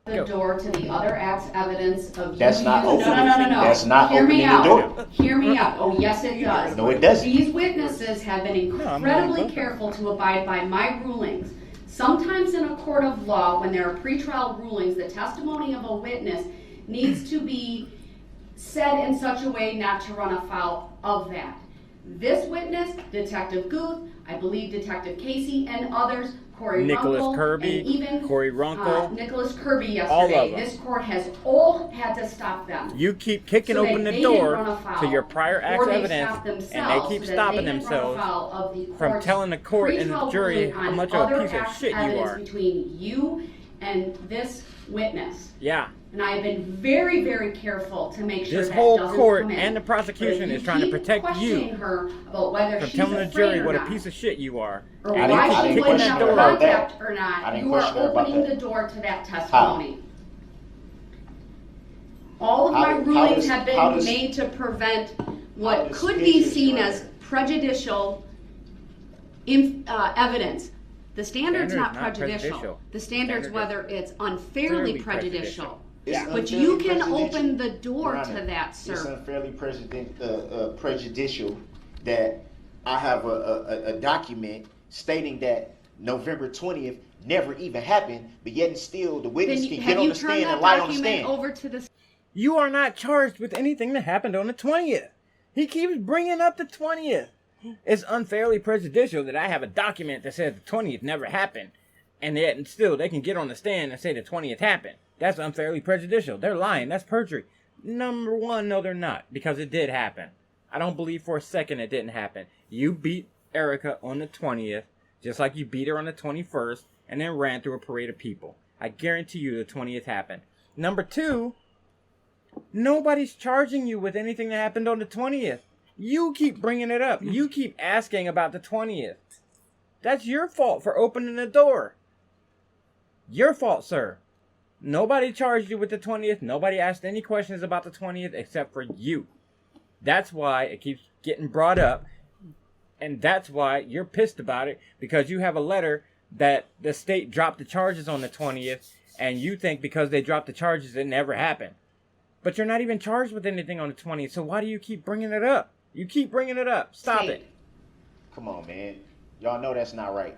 The door to the other act's evidence of That's you not using- opening. No. That's not Hear me opening the out. door. Hear me out. Oh, yes, it does. No, it doesn't. These witnesses have been I'm incredibly not. careful to abide by my rulings. Sometimes in a court of law, when there are pretrial rulings, the testimony of a witness needs to be said in such a way not to run afoul of that. This witness, Detective Guth, I believe Detective Casey, and others, Corey Nicholas Runkle, Kirby, and even Corey Runkle, Nicholas Kirby all of yesterday. them. This court has all had to stop them. You keep kicking So that open they the didn't door run afoul, to your prior act's or they evidence, stopped and they themselves keep so that stopping they didn't run themselves afoul of the from court's telling the court and the pretrial jury ruling how on much of a other piece of acts shit you evidence are. between you and this witness. Yeah. And I have been very, very careful to make sure This that whole doesn't court come in. and the prosecution But if is trying to keep protect questioning you her about whether from she's telling the afraid jury or what a not, piece of shit you are. or I why didn't she wouldn't question have her about that. contact or not, I didn't you are question her about opening that. the door to that testimony. All of How- my how rulings does- have how been does- made to prevent what does could be pictures seen work? as prejudicial evidence. The standard's not prejudicial. The standard's Standard is whether it's unfairly clearly prejudicial. prejudicial. It's But unfairly you can prejudicial. open the door Your to Honor, that, It's sir. unfairly prejudicial that I have a document stating that November 20th never even happened, but yet and still the witness can get Have on you the stand turned and that lie on the document stand. over to the You are not charged with anything that happened on the 20th. He keeps bringing up the 20th. It's unfairly prejudicial that I have a document that says the 20th never happened, and yet still they can get on the stand and say the 20th happened. That's unfairly prejudicial. They're lying. That's perjury. Number one, no, they're not, because it did happen. I don't believe for a second it didn't happen. You beat Erika on the 20th, just like you beat her on the 21st, and then ran through a parade of people. I guarantee you the 20th happened. Number two, nobody's charging you with anything that happened on the 20th. You keep bringing it up. You keep asking about the 20th. That's your fault for opening the door. Your fault, sir. Nobody charged you with the 20th. Nobody asked any questions about the 20th except for you. That's why it keeps getting brought up. And that's why you're pissed about it, because you have a letter that the state dropped the charges on the 20th, and you think because they dropped the charges, it never happened. But you're not even charged with anything on the 20th, so why do you keep bringing it up? You keep bringing it up. Stop State. it. Come on, man. Y'all know that's not right.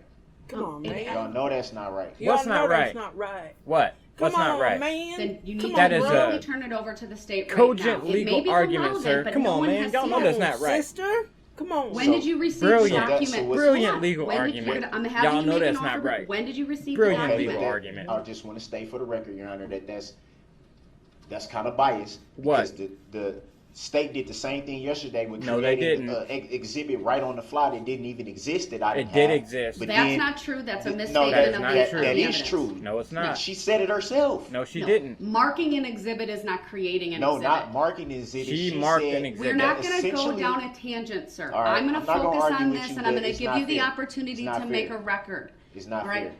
Come on, it- man. Y'all know that's not right. What's Y'all not know right? That's not right. What? What's Come not on, right? man. Then you Come need That to is immediately a turn it over to the state Cogent right now. It may legal be argument, irrelevant, sir. but Come no on, one man. has Y'all know seen that's it. not right. Sister, come on. When did you receive Brilliant. the document? Brilliant legal When did- argument. I'm having Y'all you know make an that's not offer, right. When did you receive Brilliant the Okay, document? legal but argument. I just want to state for the record, Your Honor, that's kind of biased. What? Because the state did the same thing yesterday with No, they creating didn't. exhibit right on the fly that didn't even exist that I It didn't did have. exist. But That's then- not true. That's a No, misstatement that is of not the true. That evidence. is true. No, it's not. She said it herself. No, she No, didn't. Marking an exhibit is not creating an No, exhibit. not marking exhibit. She marked said an exhibit. We're not that going to go essentially- down a tangent, sir. All right, I'm going I'm to not gonna focus argue on with this, you, and I'm but going to it's give not you the fair. opportunity It's to not make fair. a record. It's not All right? fair.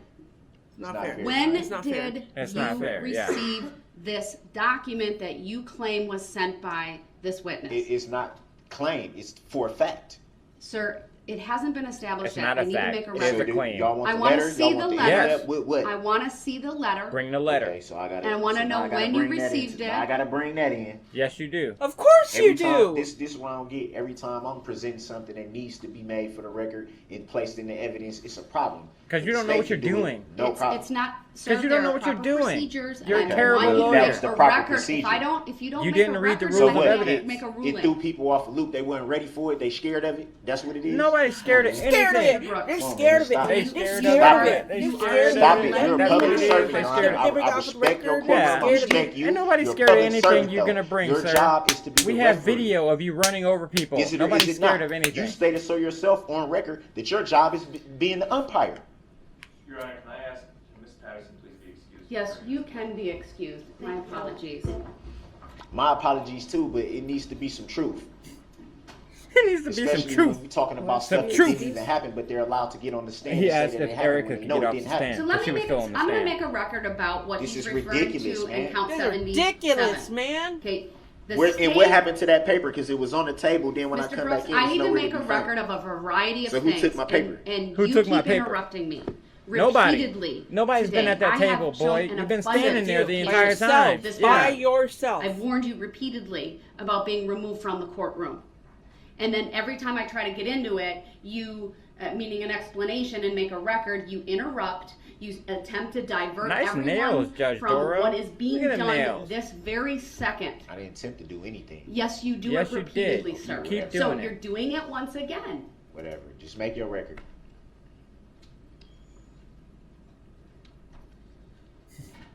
Not not fair. fair. When It's not fair. did It's you not fair, yeah. receive this document that you claim was sent by this witness? It's not claim. It's for a fact. Sir, it hasn't been established It's yet. not a I need fact. to make a It's record. a claim. Y'all want I the wanna letter? see Y'all the want the letter. internet? What? I want to see the letter. Bring the letter. Okay, so I gotta. And I wanna so know now I gotta when you bring that in. received it. Now I gotta bring that in. Yes, you do. Of course you Every time, do. this is what I don't get. Every time I'm presenting something that needs to be made for the record and placed in the evidence, it's a problem. 'Cause you don't know State what you're can do it, doing. No problem. It's not, sir. you don't there know are what you're proper doing. procedures, You're a and I terrible want you to lawyer. make That's the a proper record. procedure. If you don't You make didn't a read the record, rules then of I can't evidence. make a It ruling. threw people off a loop. They weren't ready for it. They scared of it. That's what it is. Nobody's scared of Scared of anything. it. They're Come on, scared man, of stop it. They it. They're scared scared of of it. it. They They're scared scared of Stop of it. it. You're a That's public what it is. servant. They Your scared Honor. of it. I respect your Get courtroom. it I off the respect record. you. Ain't nobody You're a scared of public anything servant, you're though. gonna bring, Your sir. job is to be We the have referee. video of you running over people. Is it or is Nobody's it scared not? of anything. You stated so yourself on record that your job is being the umpire. Your Honor, can I ask Ms. Patterson please be excused? Yes, you can be excused. My apologies. My apologies too, but it needs to be some truth. It needs to be some Especially truth. when we're talking about Some stuff that truth. didn't even happen, but they're allowed to get on the stand He and asked say that if it happened Erika when they could know get it off didn't the happen. stand. So But let she me was make still on the I'm going to stand. make a record about what This he's is referring ridiculous, to in man. count They're 77. ridiculous, man. Okay. The And state- what happened to that paper? Because it was on the table. Then when I Mr. come Brooks, back in, I it's need to nowhere make a be found. record of a variety of So who things. took my paper? And Who you took keep my paper? interrupting me. Nobody. Repeatedly. Nobody's been today. at that I have table, shown boy. an You've been abundance standing there the of entire yourself time. this By morning. yourself. I've warned you repeatedly about being removed from the courtroom. And then every time I try to get into it, you, meaning an explanation and make a record, you interrupt, you attempt to divert Nice everyone nails, Judge from Darrell. what is being Look at the done nails. this very second. I didn't attempt to do anything. Yes, you do Yes, it you did. repeatedly, You sir. keep So doing it. you're doing it once again. Whatever. Just make your record.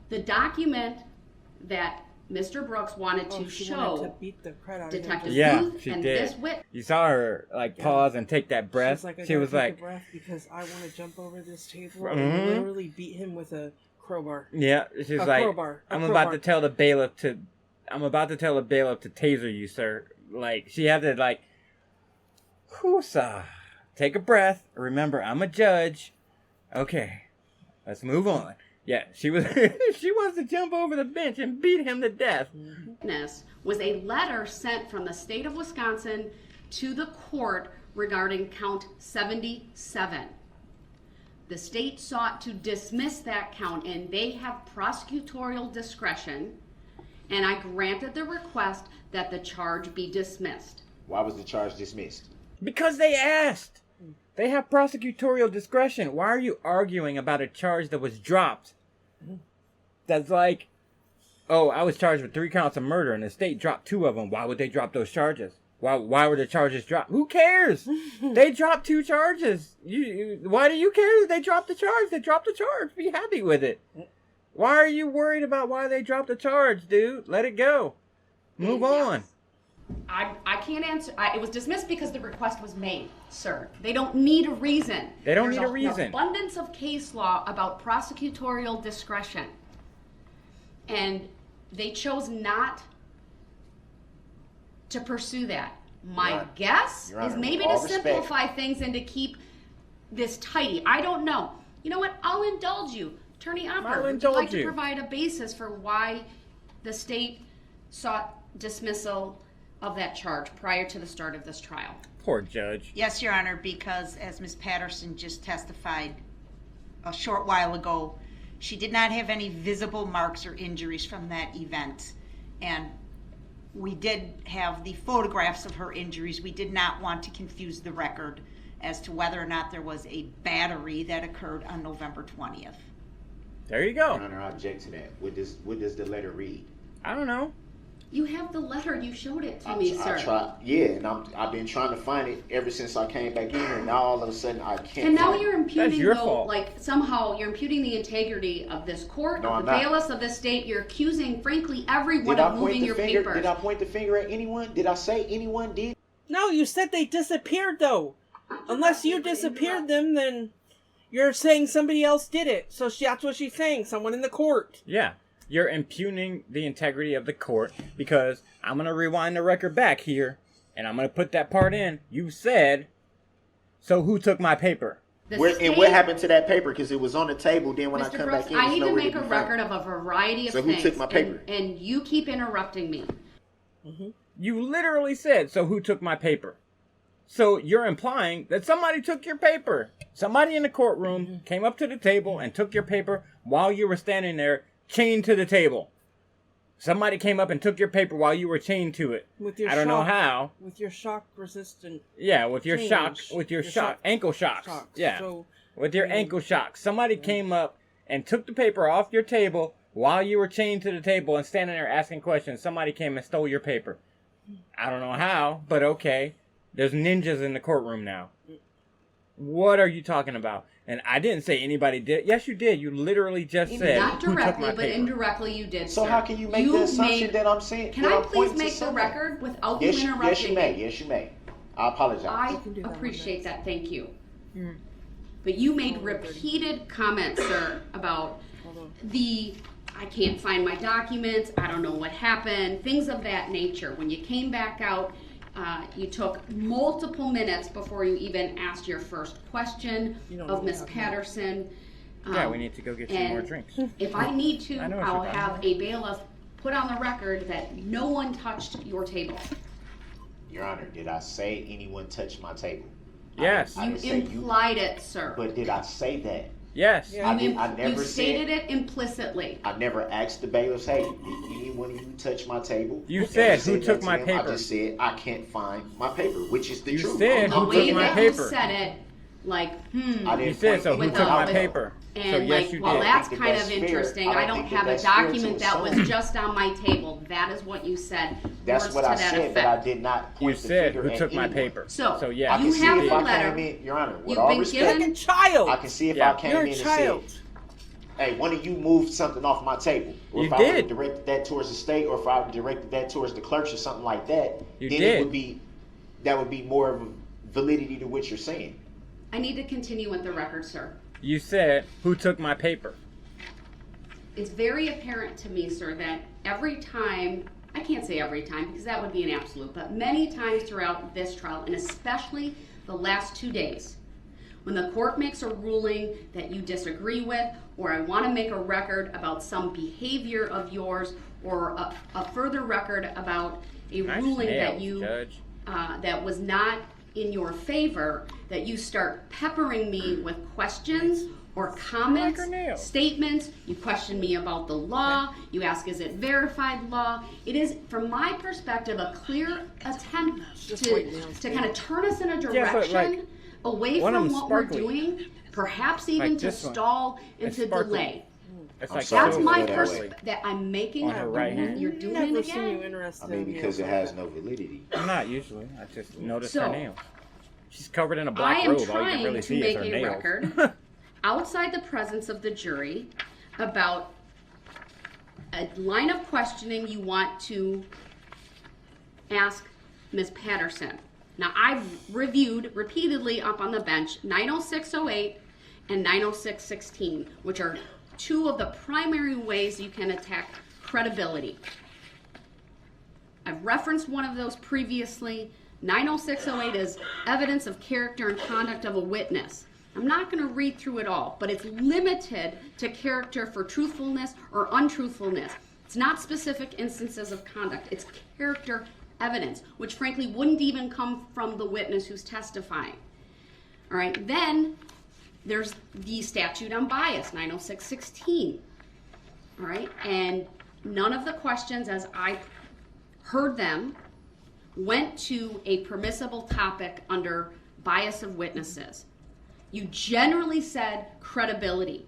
The document that Mr. Brooks wanted Oh, to she wanted to show beat the crap out of him. Detective Yeah, Booth she and did. this witness. You saw her like pause and take that breath. She's like, I She gotta was take a like, breath because I want to jump over this table Mhm. and literally beat him with a crowbar. yeah. She's A like, crowbar. A I'm crowbar. about to tell the bailiff to taser you, sir. Like she had to like, whoosa, take a breath. Remember, I'm a judge. Okay, let's move on. Yeah, she was. She wants to jump over the bench and beat him to death. Was a letter sent from the state of Wisconsin to the court regarding count 77. The state sought to dismiss that count, and they have prosecutorial discretion, and I granted the request that the charge be dismissed. Why was the charge dismissed? Because they asked. They have prosecutorial discretion. Why are you arguing about a charge that was dropped? That's like, oh, I was charged with 3 counts of murder and the state dropped 2 of them. Why would they drop those charges? Why were the charges dropped? Who cares? They dropped 2 charges. Why do you care that they dropped the charge? They dropped the charge. Be happy with it. Why are you worried about why they dropped the charge, dude? Let it go. Move on. I can't answer. It was dismissed because the request was made, sir. They don't need a reason. They don't There's need a reason. An abundance of case law about prosecutorial discretion. And they chose not to pursue that. My Your Honor, guess Your is Honor, maybe with all to respect. simplify things and to keep this tidy. I don't know. You know what? I'll indulge you. Attorney Opper, I'll would you indulge like to you. provide a basis for why the state sought dismissal of that charge prior to the start of this trial? Poor judge. Yes, Your Honor, because as Ms. Patterson just testified a short while ago, she did not have any visible marks or injuries from that event. And we did have the photographs of her injuries. We did not want to confuse the record as to whether or not there was a battery that occurred on November 20th. There you go. Your Honor, I object to that. What does the letter read? I don't know. You have the letter. You showed it to me, sir. I tried, yeah, and I've been trying to find it ever since I came back in here, and now all of a sudden I can't. And now find you're it. imputing, your though, fault. like somehow you're imputing the integrity of this court, No, of I'm the not. bailiffs of this state. You're accusing, frankly, everyone Did I of point moving the your finger? papers. Did I point the finger at anyone? Did I say anyone did? No, you said they disappeared, though. Unless you disappeared them, then you're saying somebody else did it. So that's what she's saying, someone in the court. Yeah. You're impugning the integrity of the court because I'm going to rewind the record back here and I'm going to put that part in. You said, so who took my paper? The And what happened to that paper? Because it was on the table. Then when I Mr. come Brooks, back in, I it's need to nowhere make a be record found. of a variety of So who things. took my paper? And you keep interrupting me. You literally said, so who took my paper? So you're implying that somebody took your paper. Somebody in the courtroom came up to the table and took your paper while you were standing there chained to the table. Somebody came up and took your paper while you were chained to it. With your I don't know shock- how. With your shock-resistant Yeah, with your change. shock, with your shock, ankle shocks. Yeah, So, with your ankle shocks. Somebody came up and took the paper off your table while you were chained to the table and standing there asking questions. Somebody came and stole your paper. I don't know how, but okay. There's ninjas in the courtroom now. What are you talking about? And I didn't say anybody did. Yes, you did. You literally just said Not who took directly, my but paper. indirectly you did, So sir. how can you make the assumption that I'm saying? Can that I I'm please pointing to make the someone? record without you Yes, interrupting yes, you may. me? Yes, you may. I apologize. I can do that one appreciate that. Thank you. Hmm. But you made repeated comments, sir, about I can't find my documents, I don't know what happened, things of that nature. When you came back out, you took multiple minutes before you even asked your first question You don't know of what Miss happened. Patterson. Yeah, we need to go get some more and drinks. If I need to, I know what I'll you're talking have about. a bailiff put on the record that no one touched your table. Your Honor, did I say anyone touched my table? Yes. I You didn't say implied it, sir. But did I say that? Yes. Yeah. I never You said. stated it implicitly. I never asked the bailiffs, hey, did anyone of you touch my table? You I never said, who that took to my them. paper? I just said, I can't find my paper, which is the You truth. said, The who way took my that paper? you said it, like, I You didn't said, point so who anyone took my out. paper? So and yes, like, you well, did. that's I think kind that's of fair. interesting. I I don't don't think have a that's fair to document that was assume. just on my table. That is what you said. That's Words what to I that said, but I effect. did not You point the said, finger who at took my anyone. paper? So, yeah, I can you see have if the I letter. came in, Your Honor, with You've all been respect, given- Like a child. I can see if Yeah. I came You're in a and child. said, hey, one of you moved something off my table. Or You if I would did. have directed that towards the state, or if I would have directed that towards the clerks or something like that, You then did. that would be more of a validity to what you're saying. I need to continue with the record, sir. You said, who took my paper? It's very apparent to me, sir, that every time, I can't say every time because that would be an absolute, but many times throughout this trial, and especially the last 2 days, when the court makes a ruling that you disagree with, or I want to make a record about some behavior of yours, or a further record about a Nice ruling that nails, you Judge. that was not in your favor, that you start peppering me with questions or comments, I like her nails. statements. You question me about the law. You ask, is it verified law? It is, from my perspective, a clear attempt Just white nails. to kind of turn us in a Yeah, but, direction like, away one of from them's what we're sparkly. doing, perhaps even Like to this one. stall and It's to sparkly. delay. It's I'm like sorry That's for my that perspective. way. That I'm making. On her right hand. You're doing Never it seen you again. interested I mean, in because it nails has no validity. I'm not usually. I just noticed her So, nails. She's covered in a I black am robe. All you trying can really to see make is her a nails. record outside the presence of the jury about a line of questioning you want to ask Ms. Patterson. Now, I've reviewed repeatedly up on the bench 90608 and 90616, which are two of the primary ways you can attack credibility. I've referenced one of those previously. 90608 is evidence of character and conduct of a witness. I'm not going to read through it all, but it's limited to character for truthfulness or untruthfulness. It's not specific instances of conduct. It's character evidence, which frankly wouldn't even come from the witness who's testifying. All right, then there's the statute on bias, 906-16. All right, and none of the questions, as I heard them, went to a permissible topic under bias of witnesses. You generally said credibility.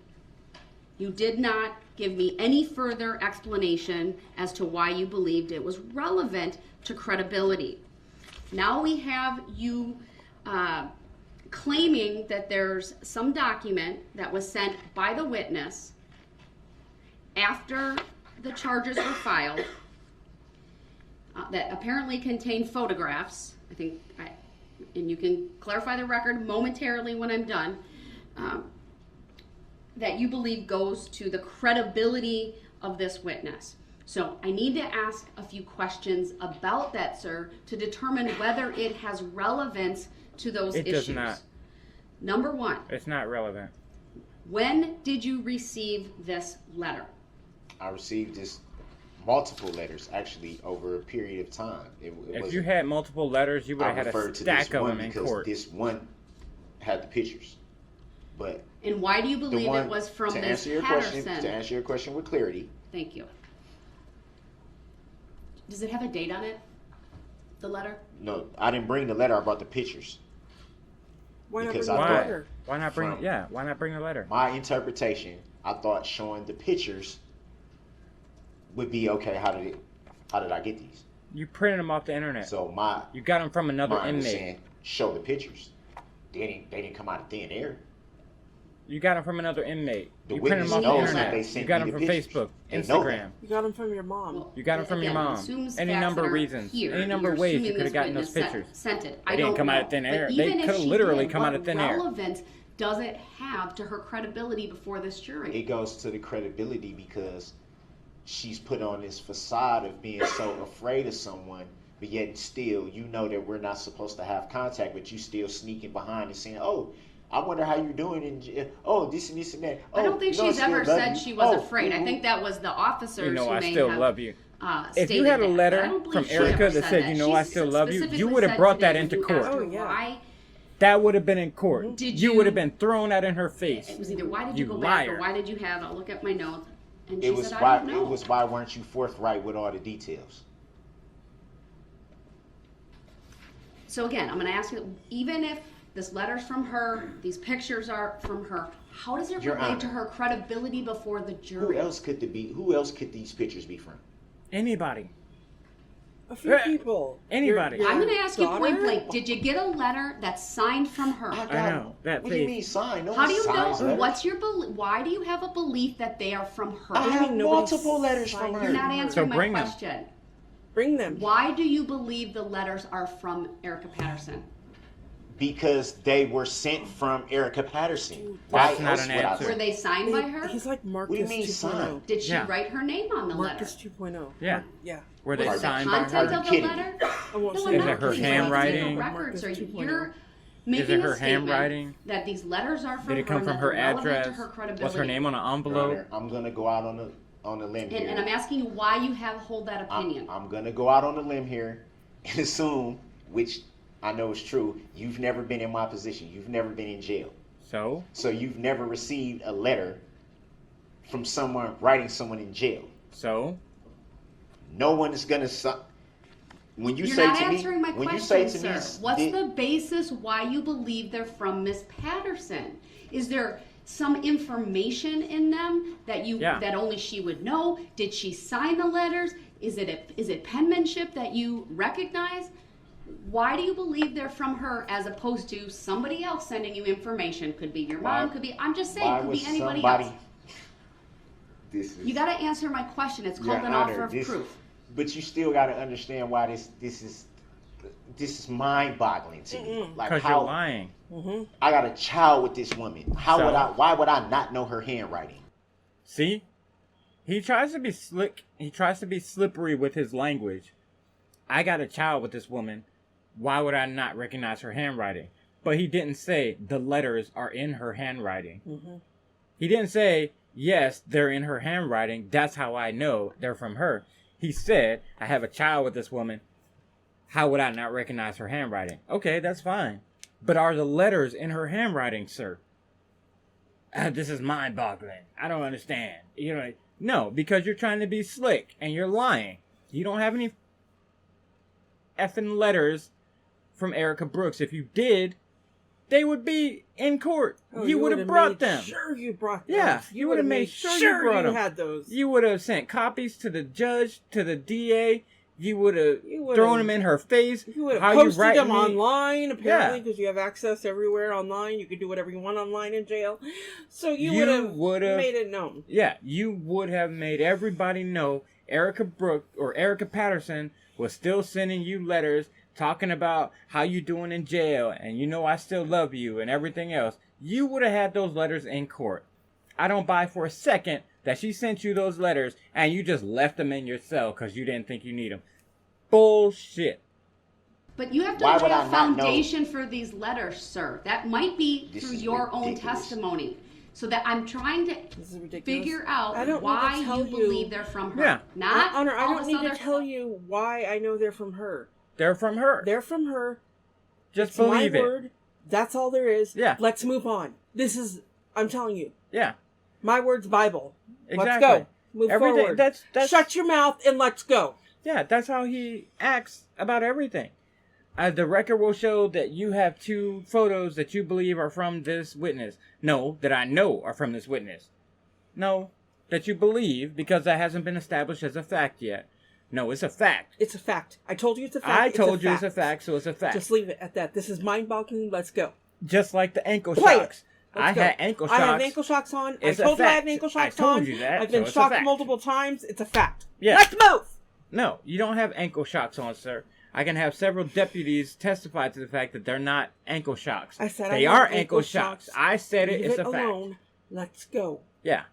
You did not give me any further explanation as to why you believed it was relevant to credibility. Now we have you claiming that there's some document that was sent by the witness after the charges were filed that apparently contained photographs. I think, and you can clarify the record momentarily when I'm done, that you believe goes to the credibility of this witness. So I need to ask a few questions about that, sir, to determine whether it has relevance to those issues. It does not. Number one. It's not relevant. When did you receive this letter? I received this multiple letters, actually, over a period of time. If you had multiple letters, you would have had a stack of them in court. This one had the pictures. But and why do you believe it was from Ms. Patterson? To answer your question with clarity. Thank you. Does it have a date on it? The letter? No, I didn't bring the letter. I brought the pictures. Why not Because bring the I thought- letter? Why not bring? Why not bring the letter? My interpretation, I thought showing the pictures would be okay. How did I get these? You printed them off the internet. So you got them from another mine was inmate. saying, show the pictures. They didn't come out of thin air. You got them from another inmate. The You printed them off witness the knows that internet. they sent You got me them the from pictures. Facebook, They know Instagram. that. You got them from your mom. Well, You got them from your again, mom. assumes Any facts number that of are reasons. here. Any number You're of ways you assuming could have this gotten those witness pictures. Sent it. They I didn't don't come out know. of thin But air. They even if could have she literally did, come out of what thin air. relevance does it have to her credibility before this jury? It goes to the credibility because she's put on this facade of being so afraid of someone, but yet still, you know that we're not supposed to have contact, but you still sneaking behind and saying, "Oh, I wonder how you're doing," and oh, this and this and that. I don't think no, I she's still ever love said you. she was Oh, afraid. I think that was the officers You know, who I may still have, love you. If you stated had a that. letter I don't from believe she Erika ever that said, that. "You know, I She still love you," specifically would have said brought that today into when you court. asked her Oh, yeah. why, That would have been in court. Did You you- would have been thrown out in her face. it was either why did you You go back liar. or why did you have, I'll look at my notes. And she It was said, why. I don't know. It was why weren't you forthright with all the details? So again, I'm going to ask you, even if this letter's from her, these pictures are from her, how does it Your relate to Honor. her credibility before the jury? Who else could these pictures be from? Anybody. A few people. Anybody. Your I'm going to ask you point daughter? blank, did you get a letter that's signed from her? I know, that What do you face. mean sign? No How do one you signs know? letters. What's your why do you have a belief that they are from her? I have Nobody multiple letters from signed her. You're not answering So bring my them. question. Bring them. Why do you believe the letters are from Erika Patterson? Because they were sent from Erika Patterson. That's Why not else an would I answer. Were they signed by her? He's like Marcus What do you mean 2.0. signed? Did she Yeah. write her name on the Marcus letter? 2.0. Yeah. Yeah. Were they Was the signed by content her? of the Kidding. letter? I won't No, say I'm Is not. it her Please, handwriting? let's see the records. Marcus 2.0. You're Is making it a her statement handwriting? that these letters are from Did it come her, from that her they're relevant address? to her credibility. Was her name on an Your envelope? Honor, I'm gonna go out on a limb here. And I'm asking you why you hold that opinion. I'm gonna go out on a limb here and assume, which I know is true, you've never been in my position. You've never been in jail. So? So you've never received a letter from someone writing someone in jail. So? No one is gonna when you You're say not to me, answering my when question, you say to sir. me, What's did- the basis why you believe they're from Miss Patterson? Is there some information in them that that only she would know? Did she sign the letters? Is it penmanship that you recognize? Why do you believe they're from her as opposed to somebody else sending you information? Could be your mom, could be, I'm just saying, why could was be anybody somebody- else. This is, You got to answer my question. It's Your called an Honor, offer of this- proof. But you still got to understand why this is mind-boggling to me. Like Because you're lying. I got a child with this woman. So? Why would I not know her handwriting? See? He tries to be slick. He tries to be slippery with his language. I got a child with this woman. Why would I not recognize her handwriting? But he didn't say the letters are in her handwriting. He didn't say, yes, they're in her handwriting. That's how I know they're from her. He said, I have a child with this woman. How would I not recognize her handwriting? Okay, that's fine. But are the letters in her handwriting, sir? This is mind-boggling. I don't understand. You know, no, because you're trying to be slick and you're lying. You don't have any effing letters from Erika Brooks. If you did, they would be in court. Oh, you would have brought them. Sure, you brought them. Yeah, you would have made sure you brought them. Had those. You would have sent copies to the judge, to the DA. You would have thrown them in her face. You would have posted them online, apparently, because you have access everywhere online. You could do whatever you want online in jail. So you would have made it known. Yeah, you would have made everybody know Erika Brooks or Erika Patterson was still sending you letters talking about how you doing in jail and you know I still love you and everything else. You would have had those letters in court. I don't buy for a second that she sent you those letters and you just left them in your cell because you didn't think you need them. Bullshit. But you have to lay a foundation for these letters, sir. That might be through your own testimony. So that I'm trying to figure out why you believe they're from her. Yeah. Not Honor, I all don't this need other to tell stuff. you why I know they're from her. They're from her. They're from her. Just It's believe my it. word. That's all there is. Yeah. Let's move on. I'm telling you. Yeah. My word's Bible. Exactly. Let's go. Move forward. That's Shut your mouth and let's go. Yeah, that's how he acts about everything. The record will show that you have 2 photos that you believe are from this witness. No, that I know are from this witness. No, that you believe because that hasn't been established as a fact yet. No, it's a fact. It's a fact. I told you it's a fact. I told you it's a fact, so it's a fact. Just leave it at that. This is mind-boggling. Let's go. Just like the ankle Play shocks. I had ankle shocks. I have ankle shocks on. It's I told a you I fact. have ankle shocks I told on. you that, I've been so it's a shocked fact. multiple times. It's a fact. Yeah. Let's move. No, you don't have ankle shocks on, sir. I can have several deputies testify to the fact that they're not ankle shocks. I said they I are have ankle shocks. I said it. Leave It's it a fact. alone. Let's go. Yeah.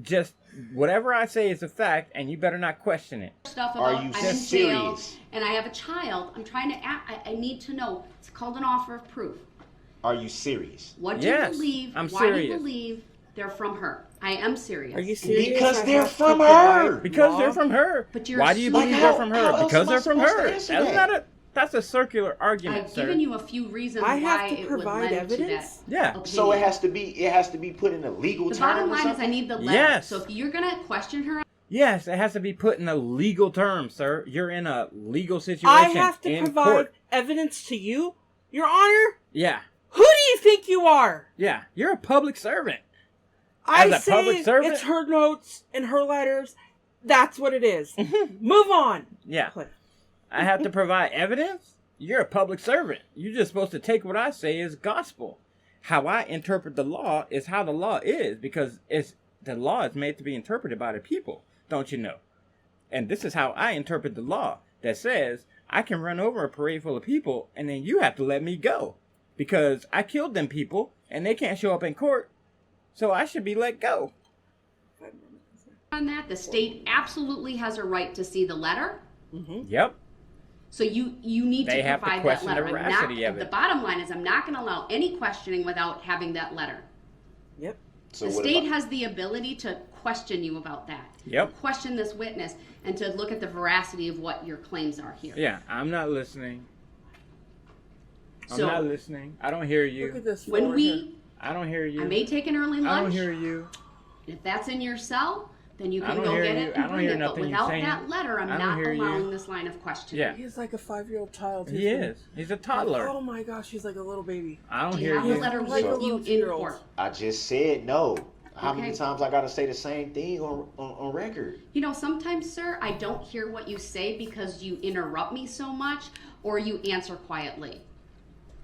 Just whatever I say is a fact, and you better not question it. Stuff Are about you I'm in jail serious? and I have a child. I'm trying to I need to know. It's called an offer of proof. Are you serious? What do you Yes, believe? I'm Why do serious. you believe they're from her? I am serious. Are you serious? Because I they're have to from provide her. Because law? they're from her. But you're Why do you like, believe how- they're from how her? else Because am I they're from supposed to her. answer That's that? not a. That's a circular argument, I've sir. given you a few reasons I have why to it would provide lend to that. evidence? Yeah. Opinion. So it has to be put in a legal The term bottom or line is I something? need the letter. Yes. So if you're gonna question her, Yes, it has to be put in a legal term, sir. You're in a legal situation. I have to in provide court. evidence to you, Your Honor. Yeah, Who do you think you are? yeah. You're a public servant. I As a say public servant? it's her notes and her letters. That's what it is. Move on. Yeah. Cliff. I have to provide evidence? You're a public servant. You're just supposed to take what I say as gospel. How I interpret the law is how the law is, because the law is made to be interpreted by the people, don't you know? And this is how I interpret the law that says I can run over a parade full of people and then you have to let me go because I killed them people and they can't show up in court, so I should be let go. on that, the state absolutely has a right to see the letter. Yep. So you need They to have to provide that question the letter. veracity of The it. bottom line is I'm not going to allow any questioning without having that letter. Yep. So The what state about- has the ability to question you about that. Yep. Question this witness and to look at the veracity of what your claims are here. Yeah, I'm not listening. I'm So- not listening. I don't hear you. Look at this. When forward here. we, I don't hear you. I may take an early I don't lunch. hear you. If that's in your cell, then you I can don't go hear get you. it I and don't bring hear it. But nothing you're without saying. that letter, I'm I don't not hear you. allowing this line of questioning. Yeah. He's like a 5-year-old child. He is. He's a toddler. Oh my gosh, he's like a little baby. I don't Do you hear have the you. letter Like a with you little in 2-year-old. court? I just said no. How many Okay. times I gotta say the same thing on record? You know, sometimes, sir, I don't hear what you say because you interrupt me so much or you answer quietly.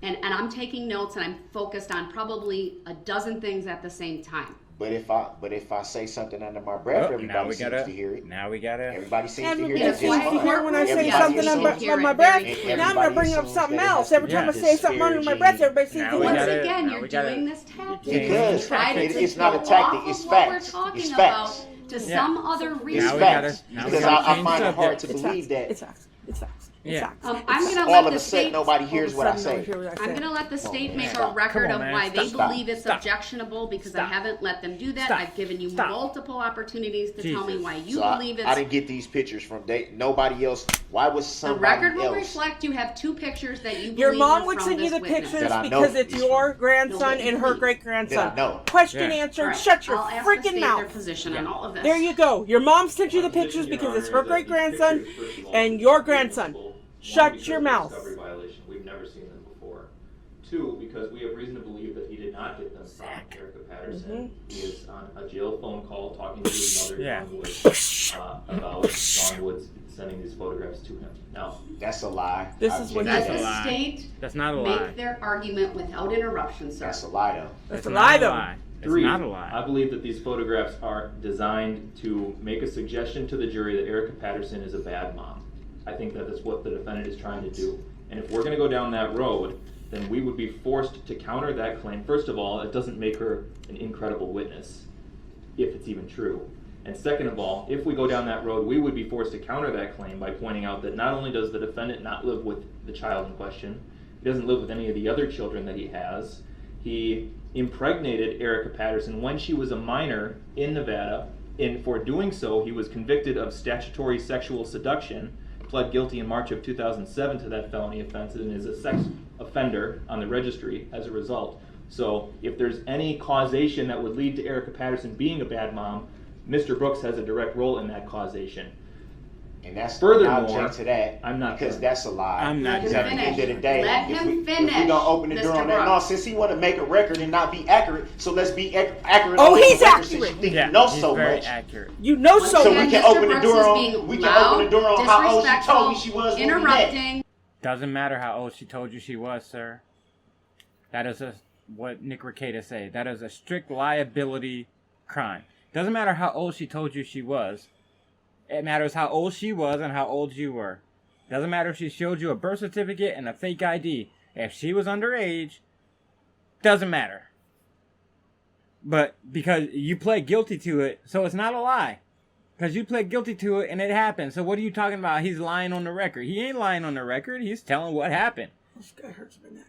And I'm taking notes and I'm focused on probably a dozen things at the same time. But if I say something under my breath, Oh, now everybody we seems gotta. to hear it. Now we gotta. Everybody seems to Everybody hear That's that why just I seems to hear fine. when I say Everybody something seems to under hear my it breath. very Now clearly. I'm gonna bring up Everybody something seems else. that Every it time I has say to something under my disparage breath, everybody seems Now to we Once gotta- again, now you're we gotta- doing this tactic. Because to try to it's not a go tactic, off it's of what we're facts. talking It's about facts. to Yeah. some other Now reason. we gotta- Facts. now we Because gotta I change find it hard subject. to It's believe facts. that. It's facts. It's facts. It's Yeah. facts. I'm It's gonna facts. let All the of a sudden state. nobody All hears of a what I sudden, say. don't hear what I I'm say. gonna let the state man. make a Stop. record Come of on, man. why they Stop. believe it's Stop. objectionable because Stop. I haven't let them do that. Stop. I've given you Stop. multiple opportunities to tell me Jesus. why you So believe I it's didn't get these pictures from nobody else Why was The somebody record will else? reflect you have 2 pictures that you believe Your mom were would from send you this the witness. pictures That I know because it's is your from- grandson and her That great-grandson. I know. Question Yeah. answered. All right, Shut your I'll ask the freaking state their mouth. position on all of this. There you go. Your mom sent you the My pictures position, Your because it's Honor, her is that these great-grandson pictures, first of all, and are your very grandson. visible. One, Shut because your of the mouth. discovery violation. We've never seen them before. 2, because we have reason to believe that he did not get them from Erika Patterson. He is on a jail phone call talking to his mother, Yeah. Dawn Woods, about Dawn Woods sending these photographs to him. Now, That's a lie. This I is what object Let he to the that. said. state That's not a lie. make their argument without interruption, sir. That's a lie, though. That's a not lie, though. It's 3, not a lie. I believe that these photographs are designed to make a suggestion to the jury that Erika Patterson is a bad mom. I think that is what the defendant is trying to do. And if we're going to go down that road, then we would be forced to counter that claim. First of all, it doesn't make her an incredible witness, if it's even true. And second of all, if we go down that road, we would be forced to counter that claim by pointing out that not only does the defendant not live with the child in question, he doesn't live with any of the other children that he has. He impregnated Erika Patterson when she was a minor in Nevada, and for doing so, he was convicted of statutory sexual seduction, pled guilty in March of 2007 to that felony offense, and is a sex offender on the registry as a result. So if there's any causation that would lead to Erika Patterson being a bad mom, Mr. Brooks has a direct role in that causation. And that's Furthermore, I object to that. I'm not because done. that's a lie. I'm not Because done. at the end of the day, Let if him we finish, gonna open the door Mr. on that, no, Brooks. since he want to make a record and not be accurate, so let's be accurate. Oh, on the he's record since accurate. You think Yeah, you know he's so very much. accurate. You know Once so So again, we can Mr. open the Brooks door is on. being We can open the door on how old she disrespectful, told me she was when we met. interrupting. Doesn't matter how old she told you she was, sir. That is what Nick Rekieta say. That is a strict liability crime. Doesn't matter how old she told you she was. It matters how old she was and how old you were. Doesn't matter if she showed you a birth certificate and a fake ID. If she was underage, doesn't matter. But because you pled guilty to it, so it's not a lie. Because you pled guilty to it and it happened. So what are you talking about? He's lying on the record. He ain't lying on the record. He's telling what happened. This guy hurts my neck.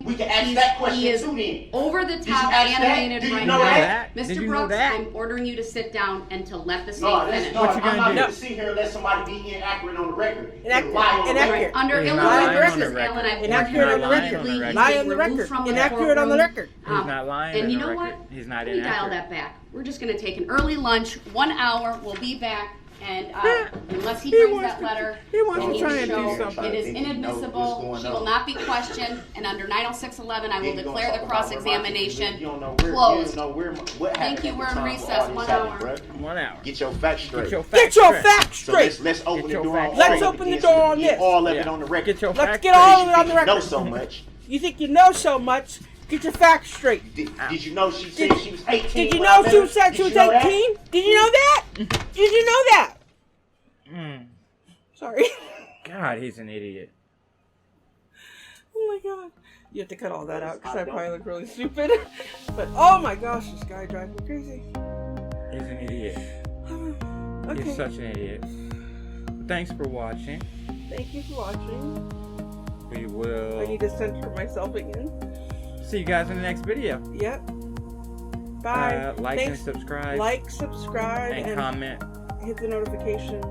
We can ask that He question is too then. over the Did you top ask that? animated Did you right know now. that? Did Mr. you know Brooks, that? I'm ordering you to sit down and to let the state No, finish. no, What you I'm gonna not do? going to sit here and let somebody be inaccurate on the record. Inaccurate. Lie on the Inaccurate. record. Under He's not Illinois lying on versus the record. Allen, I've Inaccurate ordered on him the record. immediately Lie to on the be removed record. from the Inaccurate on the courtroom. record. He's not lying And on you the know record. what? He's not Let me dial inaccurate. that back. We're just going to take an early lunch, 1 hour. We'll be back. And unless he brings wants that to- letter, he wants I to need try and do show something. it is Think he knows what's inadmissible. going She on. will not be questioned. And under 90611, I will Then you gonna declare talk the about cross-examination You don't know where, closed. You don't know where, what Thank happened you. at We're the in time recess, all this 1 happened, hour. bruh. 1 hour. Get your facts straight. Get your Get facts your straight. facts So straight. let's open Get the your door on facts Let's all open of the it door so on we get this. all of it Yeah. on the record. Get your Let's facts get all of it on the You know record. so much. You think you know so much? Get your facts straight. Did you know she said she was 18? Did you when I know met she her? said Did she was you know that? 18? Did you know that? Did you know that? Sorry. God, he's an idiot. Oh my god. You have to cut all that out because I probably look really stupid. But oh my gosh, this guy drives me crazy. He's an idiot. Okay. He's such an idiot. Thanks for watching. Thank you for watching. We I will need to center myself again. see you guys in the next video. Yep. Bye. Like Thanks. and subscribe. Like, subscribe, and and comment. hit the notification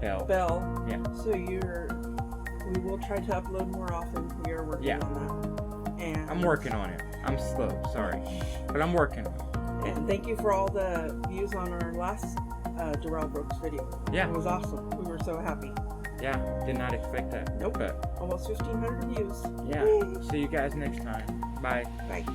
Bell. bell. Yeah. So we will try to upload more often. We are working Yeah. on that. And I'm working on it. I'm slow, sorry. But I'm working on it. And thank you for all the views on our last Darrell Brooks video. Yeah. It was awesome. We were so happy. Yeah, did not expect that. Nope. But Almost 1,500 views. yeah, Yay. see you guys next time. Bye. Bye.